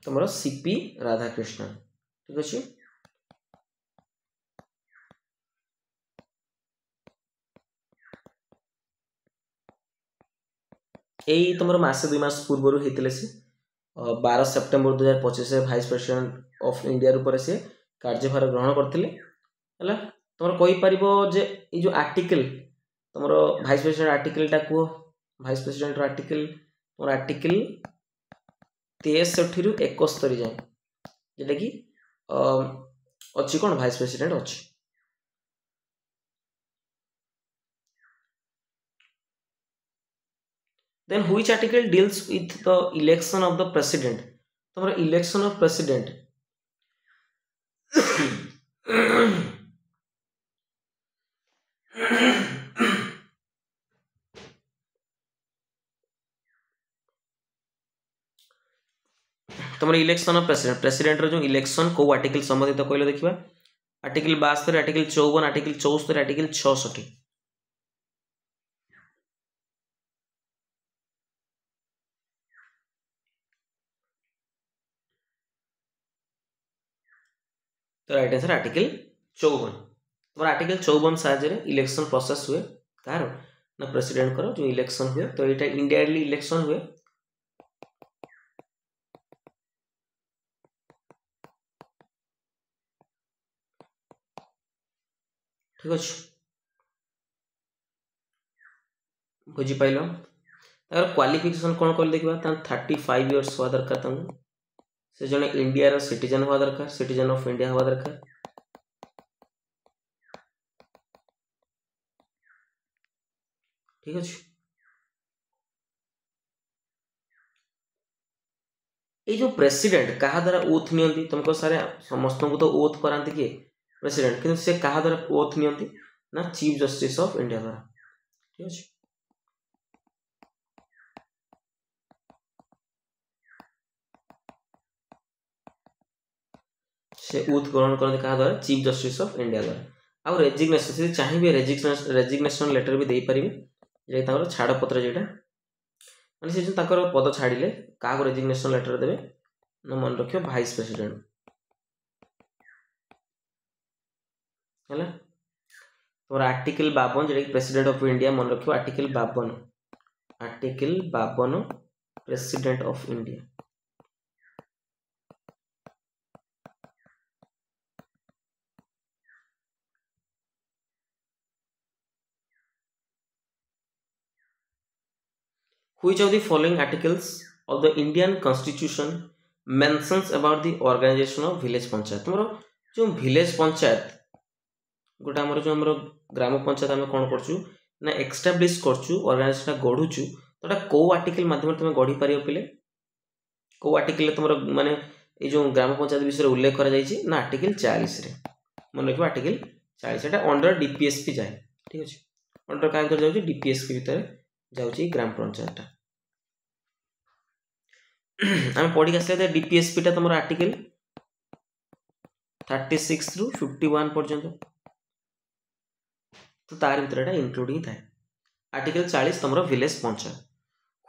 तुम CP राधाकृष्णन ठीक अच्छे यही तुम मसे 2 मास पूर्व होते से 12 September 2025 vice president of India रूप से कार्यभार ग्रहण करते तुम कहीपर जे ये आर्टिकल तुम भाइस प्रेसिडेंट आर्टिकलटा कह भाइस प्रेसिडेंट आर्टिकल तुम आर्टिकल 63 ରୁ 71 जाए जोटा कि अच्छी कौन भाइस प्रेसिडेंट अच्छी then which article deals with the election of the president तुम इलेक्शन ऑफ प्रेसिडेंट तुम इलेक्शन ऑफ प्रेसिडेंट प्रेसिडेंट जो इलेक्शन को आर्टिकल संबंधित कहले देखा आर्टिकल 72 आर्टिकल 54 आर्टिकल 74 आर्टिकल 66 तो राइट आंसर आर्टिकल 54 तुम आर्टिकल 54 साहाଯ୍य इलेक्शन प्रोसेस हुए कार ना प्रेसिडेंट करो जो इलेक्शन हुए तो यहाँ इंडिरेक्टली इलेक्शन हुए ठीक अच्छे बुझीपाल तार क्वालिफिकेशन कौन कह देखा 35 इयर्स हवा दरकार तुमको से जने इंडिया सिटीजन हवा दरकार सिटीजन ऑफ इंडिया हवा दरकार ठीक अच्छे ये जो प्रेसिडेंट क्या द्वारा ओथ नियंती तुमको सारे समस्त को तो ओथ कराती किए प्रेसिडेंट किंतु से क्या द्वारा ओथ नियंती ना चीफ जस्टिस ऑफ इंडिया द्वारा ठीक अच्छे से ओथ ग्रहण करते क्या द्वारा चीफ जस्टिस ऑफ इंडिया द्वारा आउ रेजिग्नेशन से चाहिए रेजिग्नेशन लेटर भी दे पारे छाड़पत्र जेटा माने से जो पद छाड़िले क्या रेजिग्नेशन लेटर देवे ना मन रख भाइस प्रेसिडेंट है तुम आर्टिकल 52 जो प्रेसिडेंट ऑफ इंडिया मन रख article 52 president of India Which of the following articles of the Indian Constitution mentions about the organization of village panchayat तुम जो village पंचायत गोटे आमर जो आमर ग्राम पंचायत आम कौन कर ना एस्टाब्लिश करछु ऑर्गेनाइजेशन गढ़ुछु तो को आर्टिकल माध्यम तुम गढ़ी पार पे को आर्टिकल तुम माने ये जो ग्राम पंचायत विषय उल्लेख करा जायछि ना आर्टिकल 40 रे मन रखिबा आर्टिकल 40 एटा अंडर डीपीएसपी जाए ठीक अछि अंडर का भीतर जाउछि डीपीएसपी भीतर जाउछि ग्राम पंचायत हम पढ़ी आसले डीपीएसपी टा तुम आर्टिकल 36 रु 51 पर्यंत तो तार भीतर एटा इंक्लूडिंग थाए आर्टिकल 40 तुम village panchayat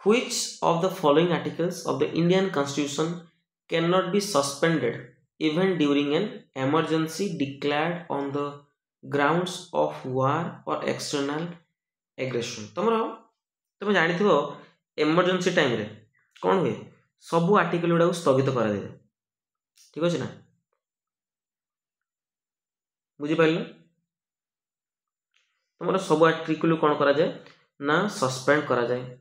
Which of the following articles of the Indian Constitution cannot be suspended even during an emergency declared on the grounds of war or external aggression? तुम जानी थो emergency time रे कौन हुए सबू आर्टिकल गुड़ा स्थगित करा दे ठीक अच्छे ना बुझिपार तुम सब आर्टिकल कौन करा जाए ना सस्पेंड करा जाए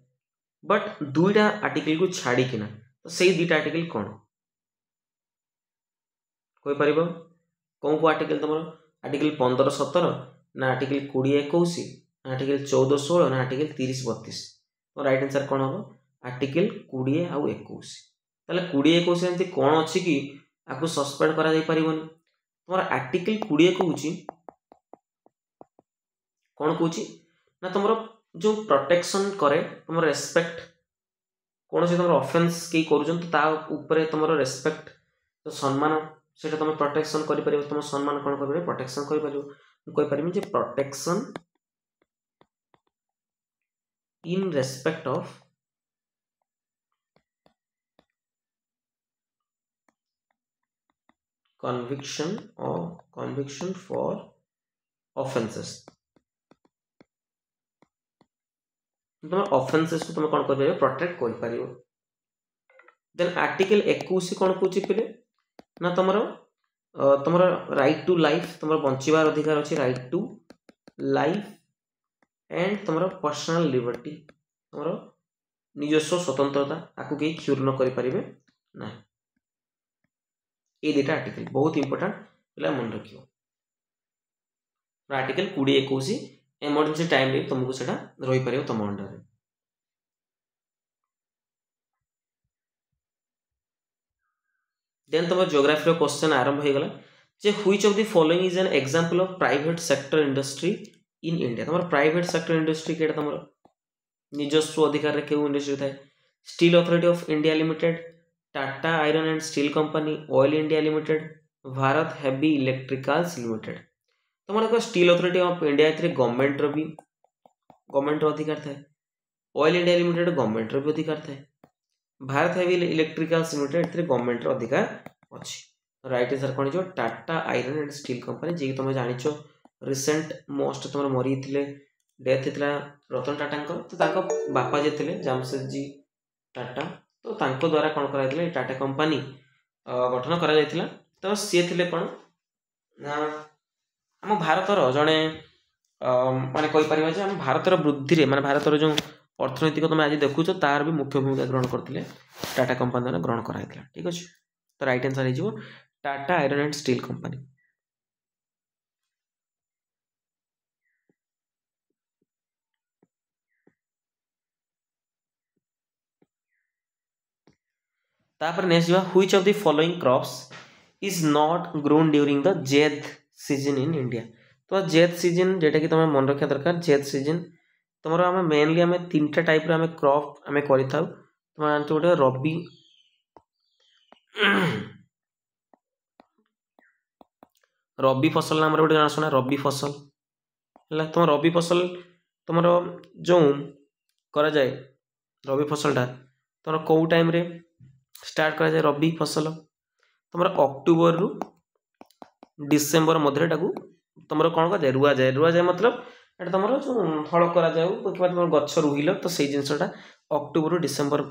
बट दुईटा आर्टिकल को छाड़ी किना तो सही दुईटा आर्टिकल कौन कोई पारिबो कौन को आर्टिकल तुम आर्टिकल 15-17 ना आर्टिकल 20-21 ना आर्टिकल 14-16 ना आर्टिकल 30-32 तो राइट आंसर कौन हम आर्टिकल 20 आउ 21 ताले 20-21 एमती कौन अच्छी कि आपको सस्पेंड करा जाई परिबोनी तुम आर्टिकल 20 कहूची कौन कहूची ना तुम जो प्रोटेक्शन करे तुम रेस्पेक्ट कौन से तुम ऑफेंस के करूछन तो ता ऊपर तुम रेस्पेक्ट तो सम्मान सेटा तुम प्रोटेक्शन करि परिबो तुम सम्मान कौन करिबे प्रोटेक्शन करि परिबो कोइ परिबे जे protection in respect of conviction for offenses तुम ऑफेंसेस को तुम कौन कर पारिबो प्रोटेक्ट कर पारिबो देन आर्टिकल 21 कौन कहूची पिले ना तुमरो राइट टू लाइफ तुमरो बंचिबार अधिकार अछि राइट टू लाइफ एंड तुमरो पर्सनल लिबर्टी तुमरो निजस्व स्वतंत्रता आकु के क्षुर्ण करि पारिबे ना ए दुटा आर्टिकल बहुत इंपोर्टेंट पिला मन रखियो आर्टिकल 20-21 इमरजेंसी टाइम रे तुमको सेटा रही पारियो तुम अंडर रे देन तुम ज्योग्राफी रो क्वेश्चन आरंभ हो गला जे which of the following is an example of private sector industry in India तुम प्राइवेट सेक्टर इंडस्ट्री केटा तुम निजस्व अधिकार रे केउ इंडस्ट्री थाए steel authority of India limited Tata iron and steel company oil India limited Bharat heavy electricals limited तुम देखो स्टील अथॉरिटी ऑफ इंडिया ए गवर्नमेंट भी गवर्नमेंट अधिकार थाए ऑयल इंडिया लिमिटेड गवर्नमेंट भी अधिकार थाए Bharat heavy electricals limited A government अधिकार अच्छी राइट आंसर कौन हो Tata iron and steel company जी तुम जानिछ रिसेंट मोस्ट तुम मरी डेथ होता रतन टाटा तो बापा जे थे जामशेदजी टाटा तो द्वारा कौन कर टाटा कंपनी गठन करा तो सी थे कौन आम भारतर जड़े माने कहीपर आम भारतर वृद्धि माने भारतर जो अर्थनैतिक तुम आज देखुच तार भी मुख्य भूमिका ग्रहण करते टाटा कंपनी द्वारा ग्रहण कराइला ठीक अच्छे तो राइट आंसर हो Tata iron and steel company तापर next which of the following crops is not grown during the Zaid season in India तो जेद सीजन जेटा कि तुम मन रखा दरकार जेद सीजन तुम आम मेनली आम 3टा टाइप रे आम क्रॉप आम कर तुम जानते गोटे रबी रबी फसल नाम गोटे जाना रबी फसल है तुम रबी फसल तुम जो करा जाए रबी फसलटा तुम कौ टाइम रे स्टार्ट करा जाए रबी फसल तुम अक्टोबर रु डिसेम्बर मध्य तुम कौन कर रुआ जाए मतलब एटा तुम जो हल करा तुम गछ रुइल तो से जिनसा अक्टोबर रु डिसेम्बर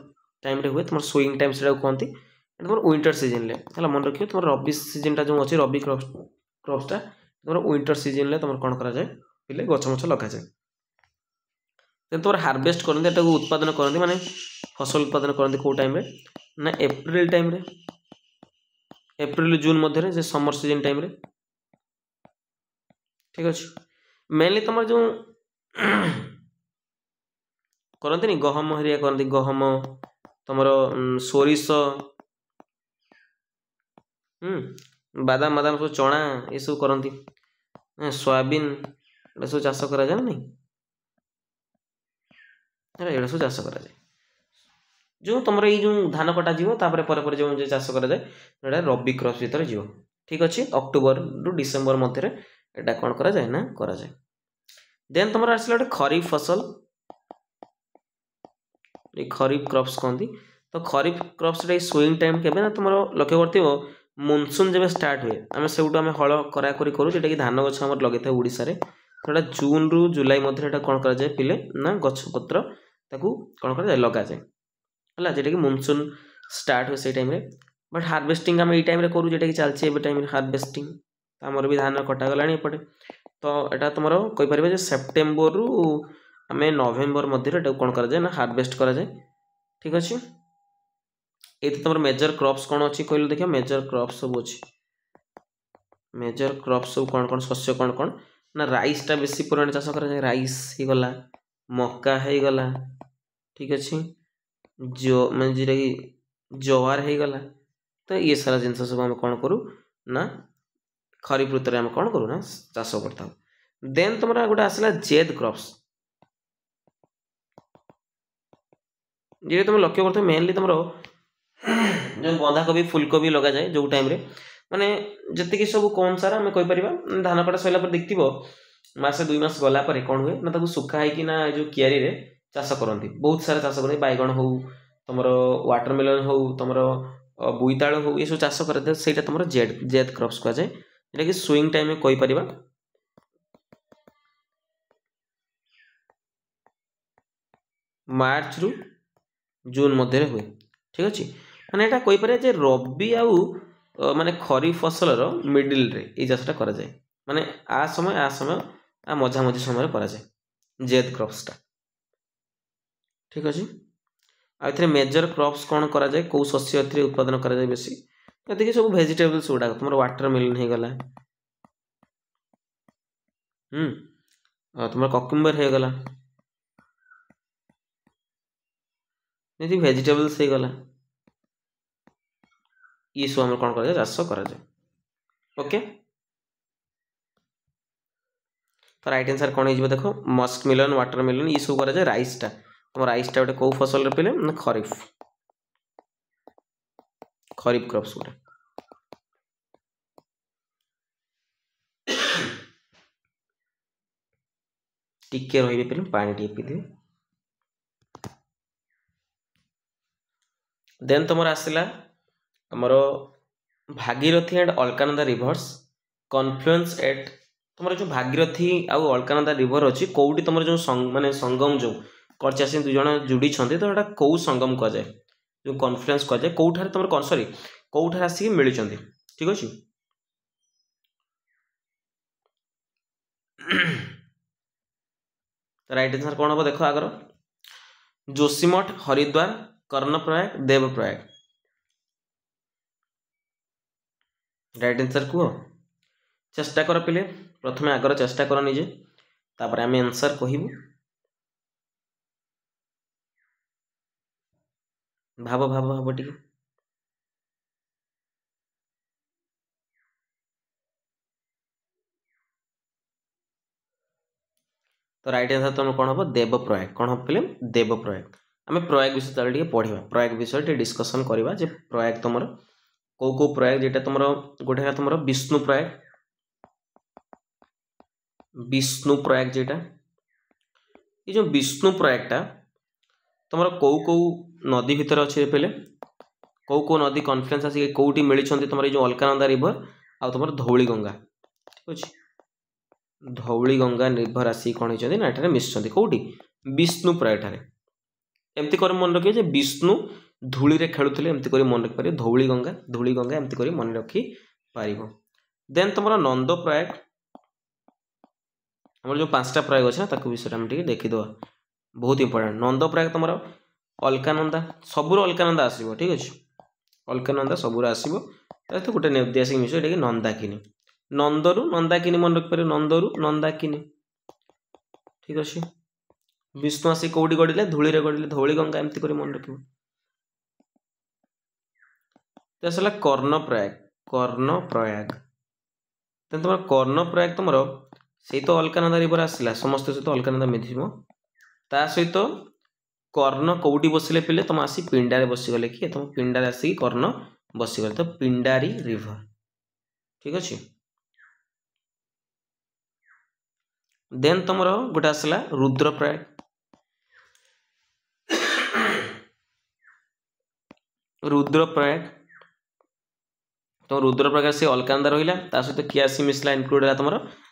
टाइम रे हुए तुम सोइंग टाइम से कहती तुम विंटर सीजन है मन रखिए तुम रबी सीजनटा जो अच्छे रबी क्रॉप्सटा तुम विंटर सीजन तुम कौन करा जाए पिले गछ मछ लगा जाए तुम हार्वेस्ट करते उत्पादन करते माने फसल उत्पादन करते कौ टाइम रे ना एप्रिल टाइम रे एप्रिल जून मध्य से समर सीजन टाइम रे ठीक अच्छे मेनली तुम जो କରନ୍ତିନି ଗହମ ହେରିଆ କରନ୍ତି, ଗହମ ତମର ସୋରିଷ, ବାଦାମ ବାଦାମ ସବୁ ଚଣା ଏସବୁ କରନ୍ତି, ସୋୟାବିନ୍ ଏଗୁଡ଼ା ସବୁ ଚାଷ କରାଯାଏ ନା ନାଇଁ? ଏଗୁଡ଼ା ସବୁ ଚାଷ କରାଯାଏ। ଯେଉଁ ତମର ଏଇ ଯେଉଁ ଧାନ କଟାଯିବ ତାପରେ ପରେ ଯେଉଁ ଚାଷ କରାଯାଏ ଏଇଟା ରବି କ୍ରପ୍ସ ଭିତରେ ଯିବ। ଠିକ୍ ଅଛି, ଅକ୍ଟୋବରରୁ ଡିସେମ୍ବର ମଧ୍ୟରେ ଏଇଟା କ'ଣ କରାଯାଏ ନା କରାଯାଏ। ଦେନ୍ ତମର ଆସିଲା ଗୋଟେ ଖରିଫ ଫସଲ, ଏ ଖରିଫ କ୍ରପ୍ସ କହନ୍ତି। ତ ଖରିଫ କ୍ରପ୍ସର ଏଇ ସୁଇଂ ଟାଇମ୍ କେବେ ନା ତୁମର ଲକ୍ଷ୍ୟ କରିଥିବ ମନସୁନ୍ ଯେବେ ଷ୍ଟାର୍ଟ ହୁଏ ଆମେ ସେଇଠୁ ଆମେ ହଳ କରାକରି କରୁ, ଯେଉଁଟାକି ଧାନ ଗଛ ଆମର ଲଗେଇଥାଉ ଓଡ଼ିଶାରେ। ସେଟା ଜୁନରୁ ଜୁଲାଇ ମଧ୍ୟରେ ଏଇଟା କ'ଣ କରାଯାଏ ପିଲେ ନା ଗଛପତ୍ର ତାକୁ କ'ଣ କରାଯାଏ ଲଗାଯାଏ ହେଲା, ଯେଉଁଟାକି ମନସୁନ୍ ଷ୍ଟାର୍ଟ ହୁଏ ସେଇ ଟାଇମ୍ରେ। ବଟ୍ ହାର୍ଭେଷ୍ଟିଂ ଆମେ ଏଇ ଟାଇମ୍ରେ କରୁ, ଯେଉଁଟାକି ଚାଲିଛି ଏବେ ଟାଇମ୍ରେ ହାର୍ଭେଷ୍ଟିଂ। ଆମର ବି ଧାନ କଟାଗଲାଣି ଏପଟେ। ତ ଏଇଟା ତୁମର କହିପାରିବେ ଯେ ସେପ୍ଟେମ୍ବରରୁ ଆମେ ନଭେମ୍ବର ମଧ୍ୟରେ ଏଟାକୁ କ'ଣ କରାଯାଏ ନା ହାର୍ଭେଷ୍ଟ କରାଯାଏ। ଠିକ୍ ଅଛି, ଏଇଠି ତୁମର ମେଜର କ୍ରପ୍ସ କ'ଣ ଅଛି କହିଲେ ଦେଖିବା। ମେଜର କ୍ରପ୍ସ ସବୁ ଅଛି, ମେଜର କ୍ରପ୍ସ ସବୁ କ'ଣ କ'ଣ ଶସ୍ୟ କ'ଣ କ'ଣ ନା ରାଇସ୍ଟା ବେଶୀ ପରିମାଣରେ ଚାଷ କରାଯାଏ। ରାଇସ୍ ହେଇଗଲା, ମକା ହେଇଗଲା, ଠିକ୍ ଅଛି, ମାନେ ଯେଉଁଟାକି ଜୱାର ହେଇଗଲା। ତ ଇଏ ସାରା ଜିନିଷ ସବୁ ଆମେ କ'ଣ କରୁ ନା ଖରିଫ ଋତୁରେ ଆମେ କ'ଣ କରୁ ନା ଚାଷ କରିଥାଉ। ଦେନ୍ ତୁମର ଗୋଟେ ଆସିଲା ଜେଦ୍ କ୍ରପ୍ସ, ଯେହେତୁ ତୁମେ ଲକ୍ଷ୍ୟ କରୁଥିବ ମେନଲି ତୁମର ଯେଉଁ ବନ୍ଧାକୋବି ଫୁଲକୋବି ଲଗାଯାଏ ଯେଉଁ ଟାଇମ୍ରେ ମାନେ ଯେତିକି ସବୁ କ'ଣ ସାରା ଆମେ କହିପାରିବା ଧାନ କଟା ସରିଲା ପରେ ଦେଖିଥିବ ମାସେ 2 ମାସ ଗଲା ପରେ କ'ଣ ହୁଏ ନା ତାକୁ ଶୁଖା ହେଇକି ନା ଏ ଯେଉଁ କିଆରିରେ ଚାଷ କରନ୍ତି, ବହୁତ ସାରା ଚାଷ କରନ୍ତି। ବାଇଗଣ ହଉ, ତୁମର ୱାଟରମେଲନ୍ ହଉ, ତୁମର ବୋଇତାଳୁ ହଉ, ଏସବୁ ଚାଷ କରାଯାଏ। ସେଇଟା ତୁମର ଜେଦ୍ କ୍ରପ୍ସ କୁହାଯାଏ, ଯେଉଁଟାକି ସୁଇଂ ଟାଇମ୍ କହିପାରିବା ମାର୍ଚ୍ଚରୁ ଜୁନ୍ ମଧ୍ୟରେ ହୁଏ। ଠିକ୍ ଅଛି, ମାନେ ଏଇଟା କହିପାରିବା ଯେ ରବି ଆଉ ମାନେ ଖରିଫ ଫସଲର ମିଡିଲରେ ଏଇ ଚାଷଟା କରାଯାଏ, ମାନେ ଆ ସମୟ ମଝାମଝି ସମୟରେ କରାଯାଏ ଜେଦ୍ କ୍ରପ୍ସଟା। ଠିକ୍ ଅଛି, ଆଉ ଏଥିରେ ମେଜର କ୍ରପ୍ସ କ'ଣ କରାଯାଏ, କେଉଁ ଶସ୍ୟ ଏଥିରେ ଉତ୍ପାଦନ କରାଯାଏ ବେଶୀ, ଏତିକି ସବୁ ଭେଜିଟେବଲ୍ସ ଗୁଡ଼ାକ ତୁମର ୱାଟରମେଲନ୍ ହେଇଗଲା, ତୁମର କକୁମ୍ବର ହେଇଗଲା, ଏମିତି ଭେଜିଟେବଲ୍ସ ହେଇଗଲା, ଇଏ ସବୁ ଆମର କ'ଣ କରାଯାଏ ଚାଷ କରାଯାଏ। ଓକେ, ତ ରାଇଟ୍ ଆନ୍ସର କ'ଣ ହେଇଯିବ ଦେଖ, ମସ୍କମେଲନ୍, ୱାଟରମେଲନ୍ ଇଏ ସବୁ କରାଯାଏ। ରାଇସ୍ଟା ତୁମ ରାଇସ୍ଟା ଗୋଟେ କେଉଁ ଫସଲରେ ପିଲେ ନା ଖରିଫ କ୍ରପ୍ସ ଗୋଟେ। ଟିକେ ରହିବେ ପିଲେ, ପାଣି ଟିକେ ପିଇଦେବେ। ଦେନ୍ ତୁମର ଆସିଲା ଆମର Bhagirathi and Alaknanda reverse କନଫ୍ଲୁଏନ୍ସ at, ତୁମର ଯେଉଁ ଭାଗୀରଥୀ ଆଉ ଅଲକାନନ୍ଦା ରିଭର ଅଛି କେଉଁଠି ତୁମର ଯେଉଁ ମାନେ ସଙ୍ଗମ ଯେଉଁ କରିଛି ଆସିକି 2 ଜଣ ଯୋଡ଼ିଛନ୍ତି, ତ ଏଇଟା କେଉଁ ସଙ୍ଗମ କୁହାଯାଏ, ଯେଉଁ କନଫ୍ଲୁଏନ୍ସ କୁହାଯାଏ, କେଉଁଠାରେ ତୁମର କେଉଁଠାରେ ଆସିକି ମିଳିଛନ୍ତି। ଠିକ୍ ଅଛି, ରାଇଟ୍ ଆନ୍ସର କ'ଣ ହେବ ଦେଖ ଆଗର, जोशीमठ, हरिद्वार, कर्णप्रयाग, देवप्रयाग। राइट आंसर कह चेष्टा कर पिले, प्रथम आगर चेष्टा कर निजे, तापर आम आंसर कहबू। भाव भाव भाव टी तो राइट आंसर तुम कौन हम देवप्रयाग, कौन हम पे देवप्रयाग। आम प्रयाग विषय चल पढ़ा, प्रयाग विषय डिस्कसन करवा जे प्रयाग तुम कौ प्रयाग, जेटा तुम गोटे तुम विष्णु प्रयाग जेटा ये जो विष्णु प्रयागटा तुम कौ नदी भितर अच्छे पे कौ नदी कन्फ्लुएंस आसिक कौटी मिली तुम ये अलकानंदा रिवर आ तुम धौली गंगा। ठीक अच्छे, धौली गंगा रिवर आसिक कौन होती मिशन कौटी विष्णु प्रयाग ठारे। एमती कर मन रखिए जे विष्णु धूली रे खेलुले, एमती कर मन रखिपारे धौली गंगा एमती कर मन रखी पार। देन तुम नंद प्रयाग, आम जो 5टा प्रयाग अच्छे ना विषय आम देखीद, बहुत इंपोर्टेंट। नंद प्रयाग तुम अलकानंदा, सबूर अलकानंदा आसो। ठीक अच्छे, अलकानंदा सबूर आसो, तो गोटे ऐतिहासिक विषय नंदाकिनी, नंदरू नंदाकिनी मन रखिपारे, नंदरू नंदाकिनी। ठीक अच्छे। विष्णु आसी कौटी गढ़ले धूली गढ़ले धौली गंगा एमती कर मन रख। आसला कर्णप्रयाग। कर्णप्रयाग तुम कर्णप्रयाग तुम से तो अलकानंदा रिवर आसला समस्त सहित अलकानंदा मिथिब ता सहित कर्ण कौटी बसिले पिले तुम आसी पिंडारे बसीगले कि तुम पिंडारे आसिक कर्ण बसीगले तो पिंडारी रिवर ठीक अच्छे। देन तुम गोटे आसला रुद्रप्रयाग। रुद्रप्रयाग तो रुद्रप्रयाग से अलकानंदा रहा सहित किए आसी मिसला इनक्लूड है तुम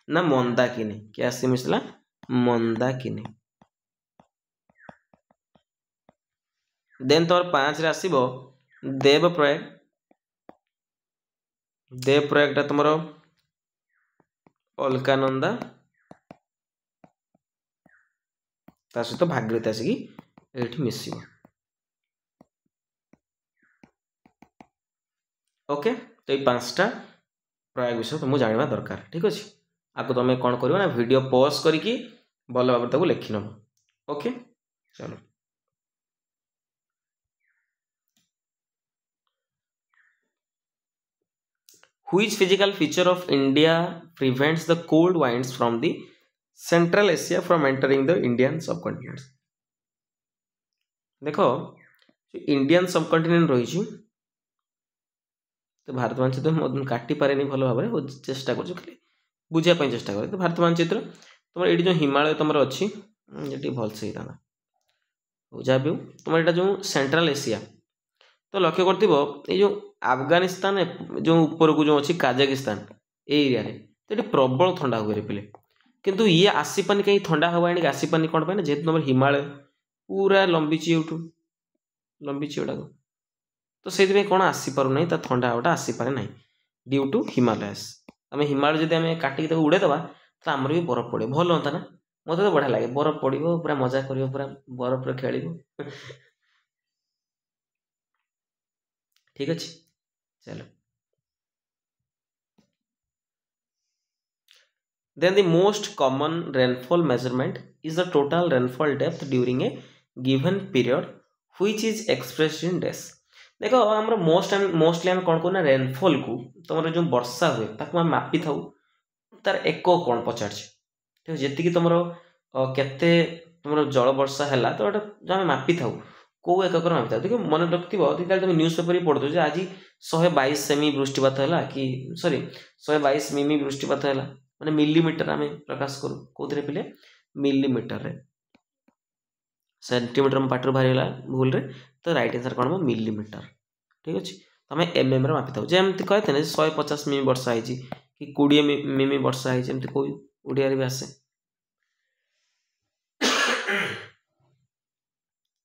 ना मंदाकिनी किए आसी मिसला मंदाकिनी। देन तुम 5 रे आसीबो देवप्रयाग। देवप्रयागटा तुम अलकानंदा ता सहित भागीरथी आसिकी एठी मिसिबो। ओके तो ये 5टा प्रयाग विषय तुमको जानवा दरकार ठीक अच्छे। आपको तुम कौन कर ना वीडियो पॉज करके भल भाव लिखि नब। ओके चलो Which physical feature of India prevents the cold winds from the Central Asia from entering the Indian subcontinent? देखो इंडियन सबकंटिनेंट रही तो भारत मानचित्र काटी पारे भल भाव चेष्टा कर बुझापी चेष्टा कर तो भारत मानचित्र तुम ये जो हिमालय तुम अच्छी ये भल से था जहाँ भी तुम यहाँ जो सेंट्रल एशिया तो लक्ष्य कर जो अफगानिस्तान जो ऊपर को जो अच्छी काजाकिस्तान ए एरिया तो ये प्रबल ठंडा हुए पिले किंतु ये आसीपानी कहीं ठंडा हवा आने आसीपानी कौन पाए जेहेतु तुम हिमालय पूरा लंबीची यूटू लंबीची गुड़ाक तो से कौन आसीपार ना ठंडा हवाटा आसीपारे ना ड्यू टू हिमालयस आम हिमालय जब आम काटिक उड़ेदबा तो आमर भी बरफ पड़े भल हाँ ना मत तो बढ़िया लगे बरफ पड़ो पूरा मजा कर पूरा बरफ खेल ठीक अच्छे चलो। Then the most common rainfall measurement is the total rainfall depth during a given period which is expressed in days। देखो आम मोस्टली आम कौन करना रेनफॉल को तुम जो वर्षा हुए ताकू आम मापी था तार एक कौन पचार ठीक है जी तुम केते तुम जल वर्षा है तो जो आम मापी था कौ एकक मापी था देखो मन रखिथ तुम न्यूज पेपर पढ़ो आज 122 सेमी वृष्टिपात है कि सॉरी 122 मिमी वृष्टिपात है माने मिलीमीटर आम प्रकाश करूँ कौन पिले मिलीमीटर रे सेंटीमीटर में पाटर बाहरी भूल रे तो राइट आंसर कौन हम मिलीमीटर ठीक अच्छे। तो आम एम रे मापी था जमी कहते हैं 150 मिमी वर्षा है कि 20 मिमी वर्षा है कोई ओडिया भी आसे।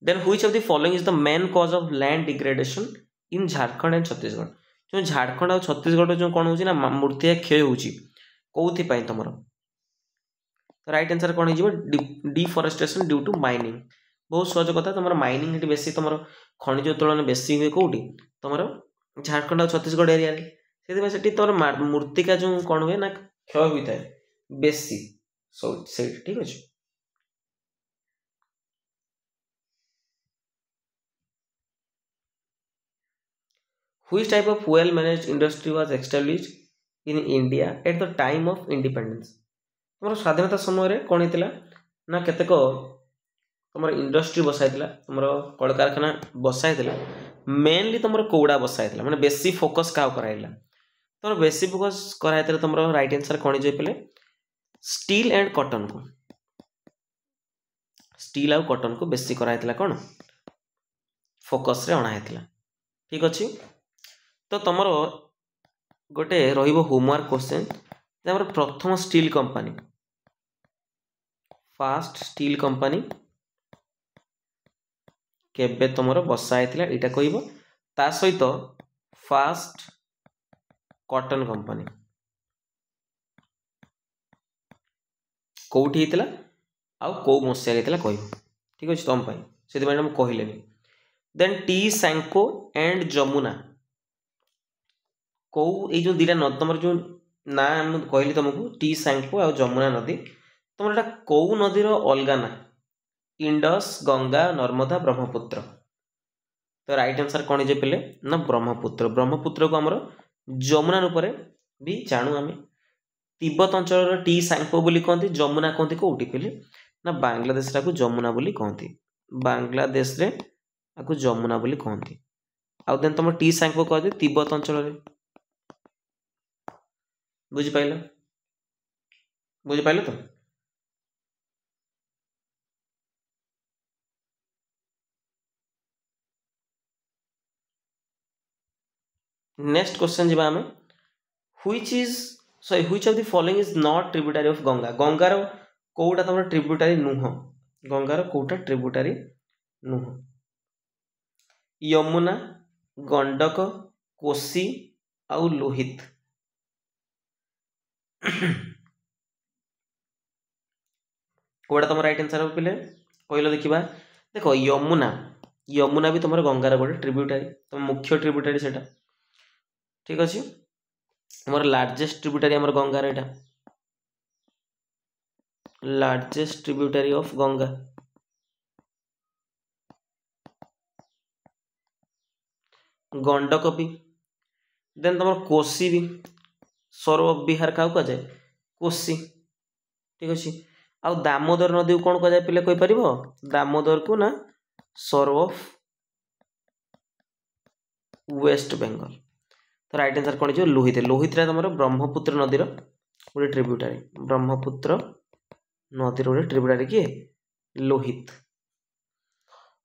Then which of the following is the main cause of land degradation in Jharkhand and Chhattisgarh? जो झारखंड और छत्तीसगढ़ जो कौन होची ना मूर्तिया क्षय होची कौथि पाई तुमर राइट आंसर कौन हो डिफॉरेस्टेशन ड्यू टू माइनिंग। बहुत सहज कथा तुम माइनिंग ये बेसी तुम खनिज उत्तोलन बेसी हुए कौटी तुम झारखंड और छत्तीसगढ़ एरिया से तुम मूर्तिका जो कौन हुए ना क्षय होता है बेसी से ठीक अच्छे। Which type of well-managed industry was established in India at the time of independence? तुम स्वाधीनता समय कौन होता ना केतेक तुम इंडस्ट्री बसाई तुम कल कारखाना बसाई मेनली तुम कौड़ा बसाई मैंने बेसी फोकस क्या कराइला तुम बेसी फोकस कराई तुम राइट आंसर कौन जो पे स्टील एंड कॉटन को स्टील आउ कॉटन को बेसी कराई कौन फोकस रे अणाई ठीक अच्छे। तो तुम गोटे होमवर्क क्वेश्चन प्रथम steel company fast steel company केबे तुम बसाई यहाँ कह ता सहित फास्ट कॉटन कंपनी कौटी होता आउ कौ मसीह कह ठीक अच्छे तुम से कहले। Then T Senco and Jamuna कौ ये जो दीटा नदी तुम जो ना कहली तुमको टी सैंको आ जमुना नदी तुम एटा कौ नदीर अलगा ना इंडस गंगा नर्मदा ब्रह्मपुत्र तो राइट आंसर कौन है पे ना ब्रह्मपुत्र ब्रह्मपुत्र को आमर जमुना रूप भी जानू आम तिब्बत अंचल टी सांगपो बोली कहते जमुना कहते कौटी पे ना बांग्लादेश जमुना बोली कहते बांग्लादेश रे आपको जमुना बोली कहते आउ देन तुम टी सांगपो कहते तिब्बत अंचल बुझिपाइल बुझिपाइल तो नेक्स्ट क्वेश्चन जी आम which of the following is not tributary of Ganga गंगार कोटा तुम ट्रिब्यूटरी नुह गंगार कोटा ट्रिब्यूटरी नुह यमुना गंडक कोसी आउ लोहित कोटा तुम राइट आंसर पे कहल देखा देख यमुना यमुना भी तुम गंगार गोटे ट्रिब्यूटरी तुम मुख्य ट्रिब्यूटरी से ठीक अच्छे हमारे लार्जेस्ट ट्रिब्यूटरी आम गंगार एटा largest tributary of Ganga Gandak भी देन तुम कोसी भी सौर विहार क्या कहुए कोसी ठीक अच्छे आउ दामोदर नदी को कौन कहुए पे कहीपर दामोदर को ना सौर ऑफ वेस्ट बेंगल तो राइट आंसर कौन हो लोहित लोहित तुम ब्रह्मपुत्र नदीर गोटे ट्रिब्यूटरी ब्रह्मपुत्र नदीर गोटे ट्रिब्यूटरी किए Lohit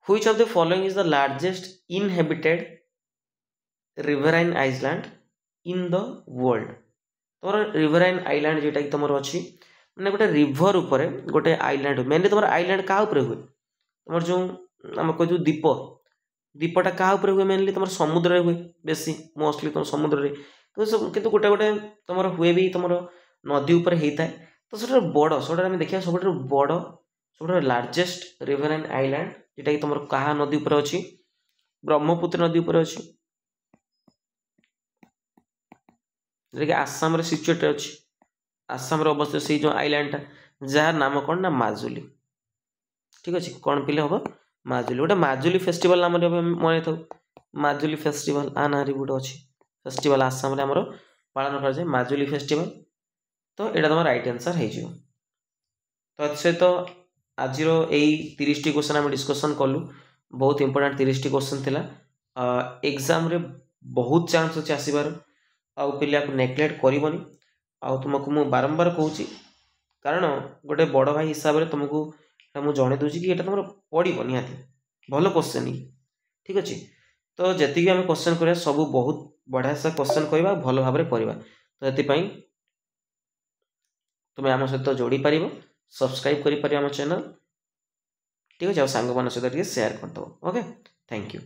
which of the following is the largest inhabited riverine island in the world तुम रिवराइन आइलैंड जोटा कि तुम अच्छी मैंने गोटे रिभर उपर गोटे आइलैंड मेनली तुम आइलैंड क्या हुए तुम जो आम कह द्वीप द्वीपटा क्या हुए मेनली तुम समुद्र हुए बेसी मोस्टली तुम समुद्र कितु गोटे गोटे तुम हुए भी तुम नदी उपर होता है तो सब बड़ सब देखा सब बड़ सब लार्जेस्ट रिवराइन आइलैंड जोटा कि तुम क्या नदी उपर अच्छी ब्रह्मपुत्र नदी उपर अच्छी जोटा आसाम रे सिचुएटेड अच्छी आसाम रे अवस्थित से जो आइलैंडटा जार नाम कौन ना माजुली ठीक अच्छे कौन पिले हम माजुली गोटे माजुली फेस्टिवल नाम मन था माजुली फेस्टिवल आ ना गोटे अच्छी फेस्टिवल आसाम रे आमर पालन कर माजुली फेस्टिवल तो यहाँ तुम राइट आंसर हो तो सहित आज यही 30 क्वेश्चन आम डिस्कसन कलु बहुत इंपोर्टेंट 30 क्वेश्चन थिला एग्जाम रे बहुत चांस अच्छे आसबार आउ पिला को नेग्लेक्ट करबनी आउ तुमको मु बारंबार कहूँ कारण गोटे बड़ भाई हिसाब से तुमको मुझे जन दूसरी कि तुम पड़ो निहाती भल क्वेश्चन ही ठीक अच्छे तो जी आम क्वेश्चन करा सब बहुत बढ़िया से क्वेश्चन कहवा भल भाव में करवा तो ये तुम्हें आम सहित जोड़ी पार सब्सक्राइब कर आम चैनल ठीक अच्छे सांग मान सहित शेयर करदे ओके थैंक यू।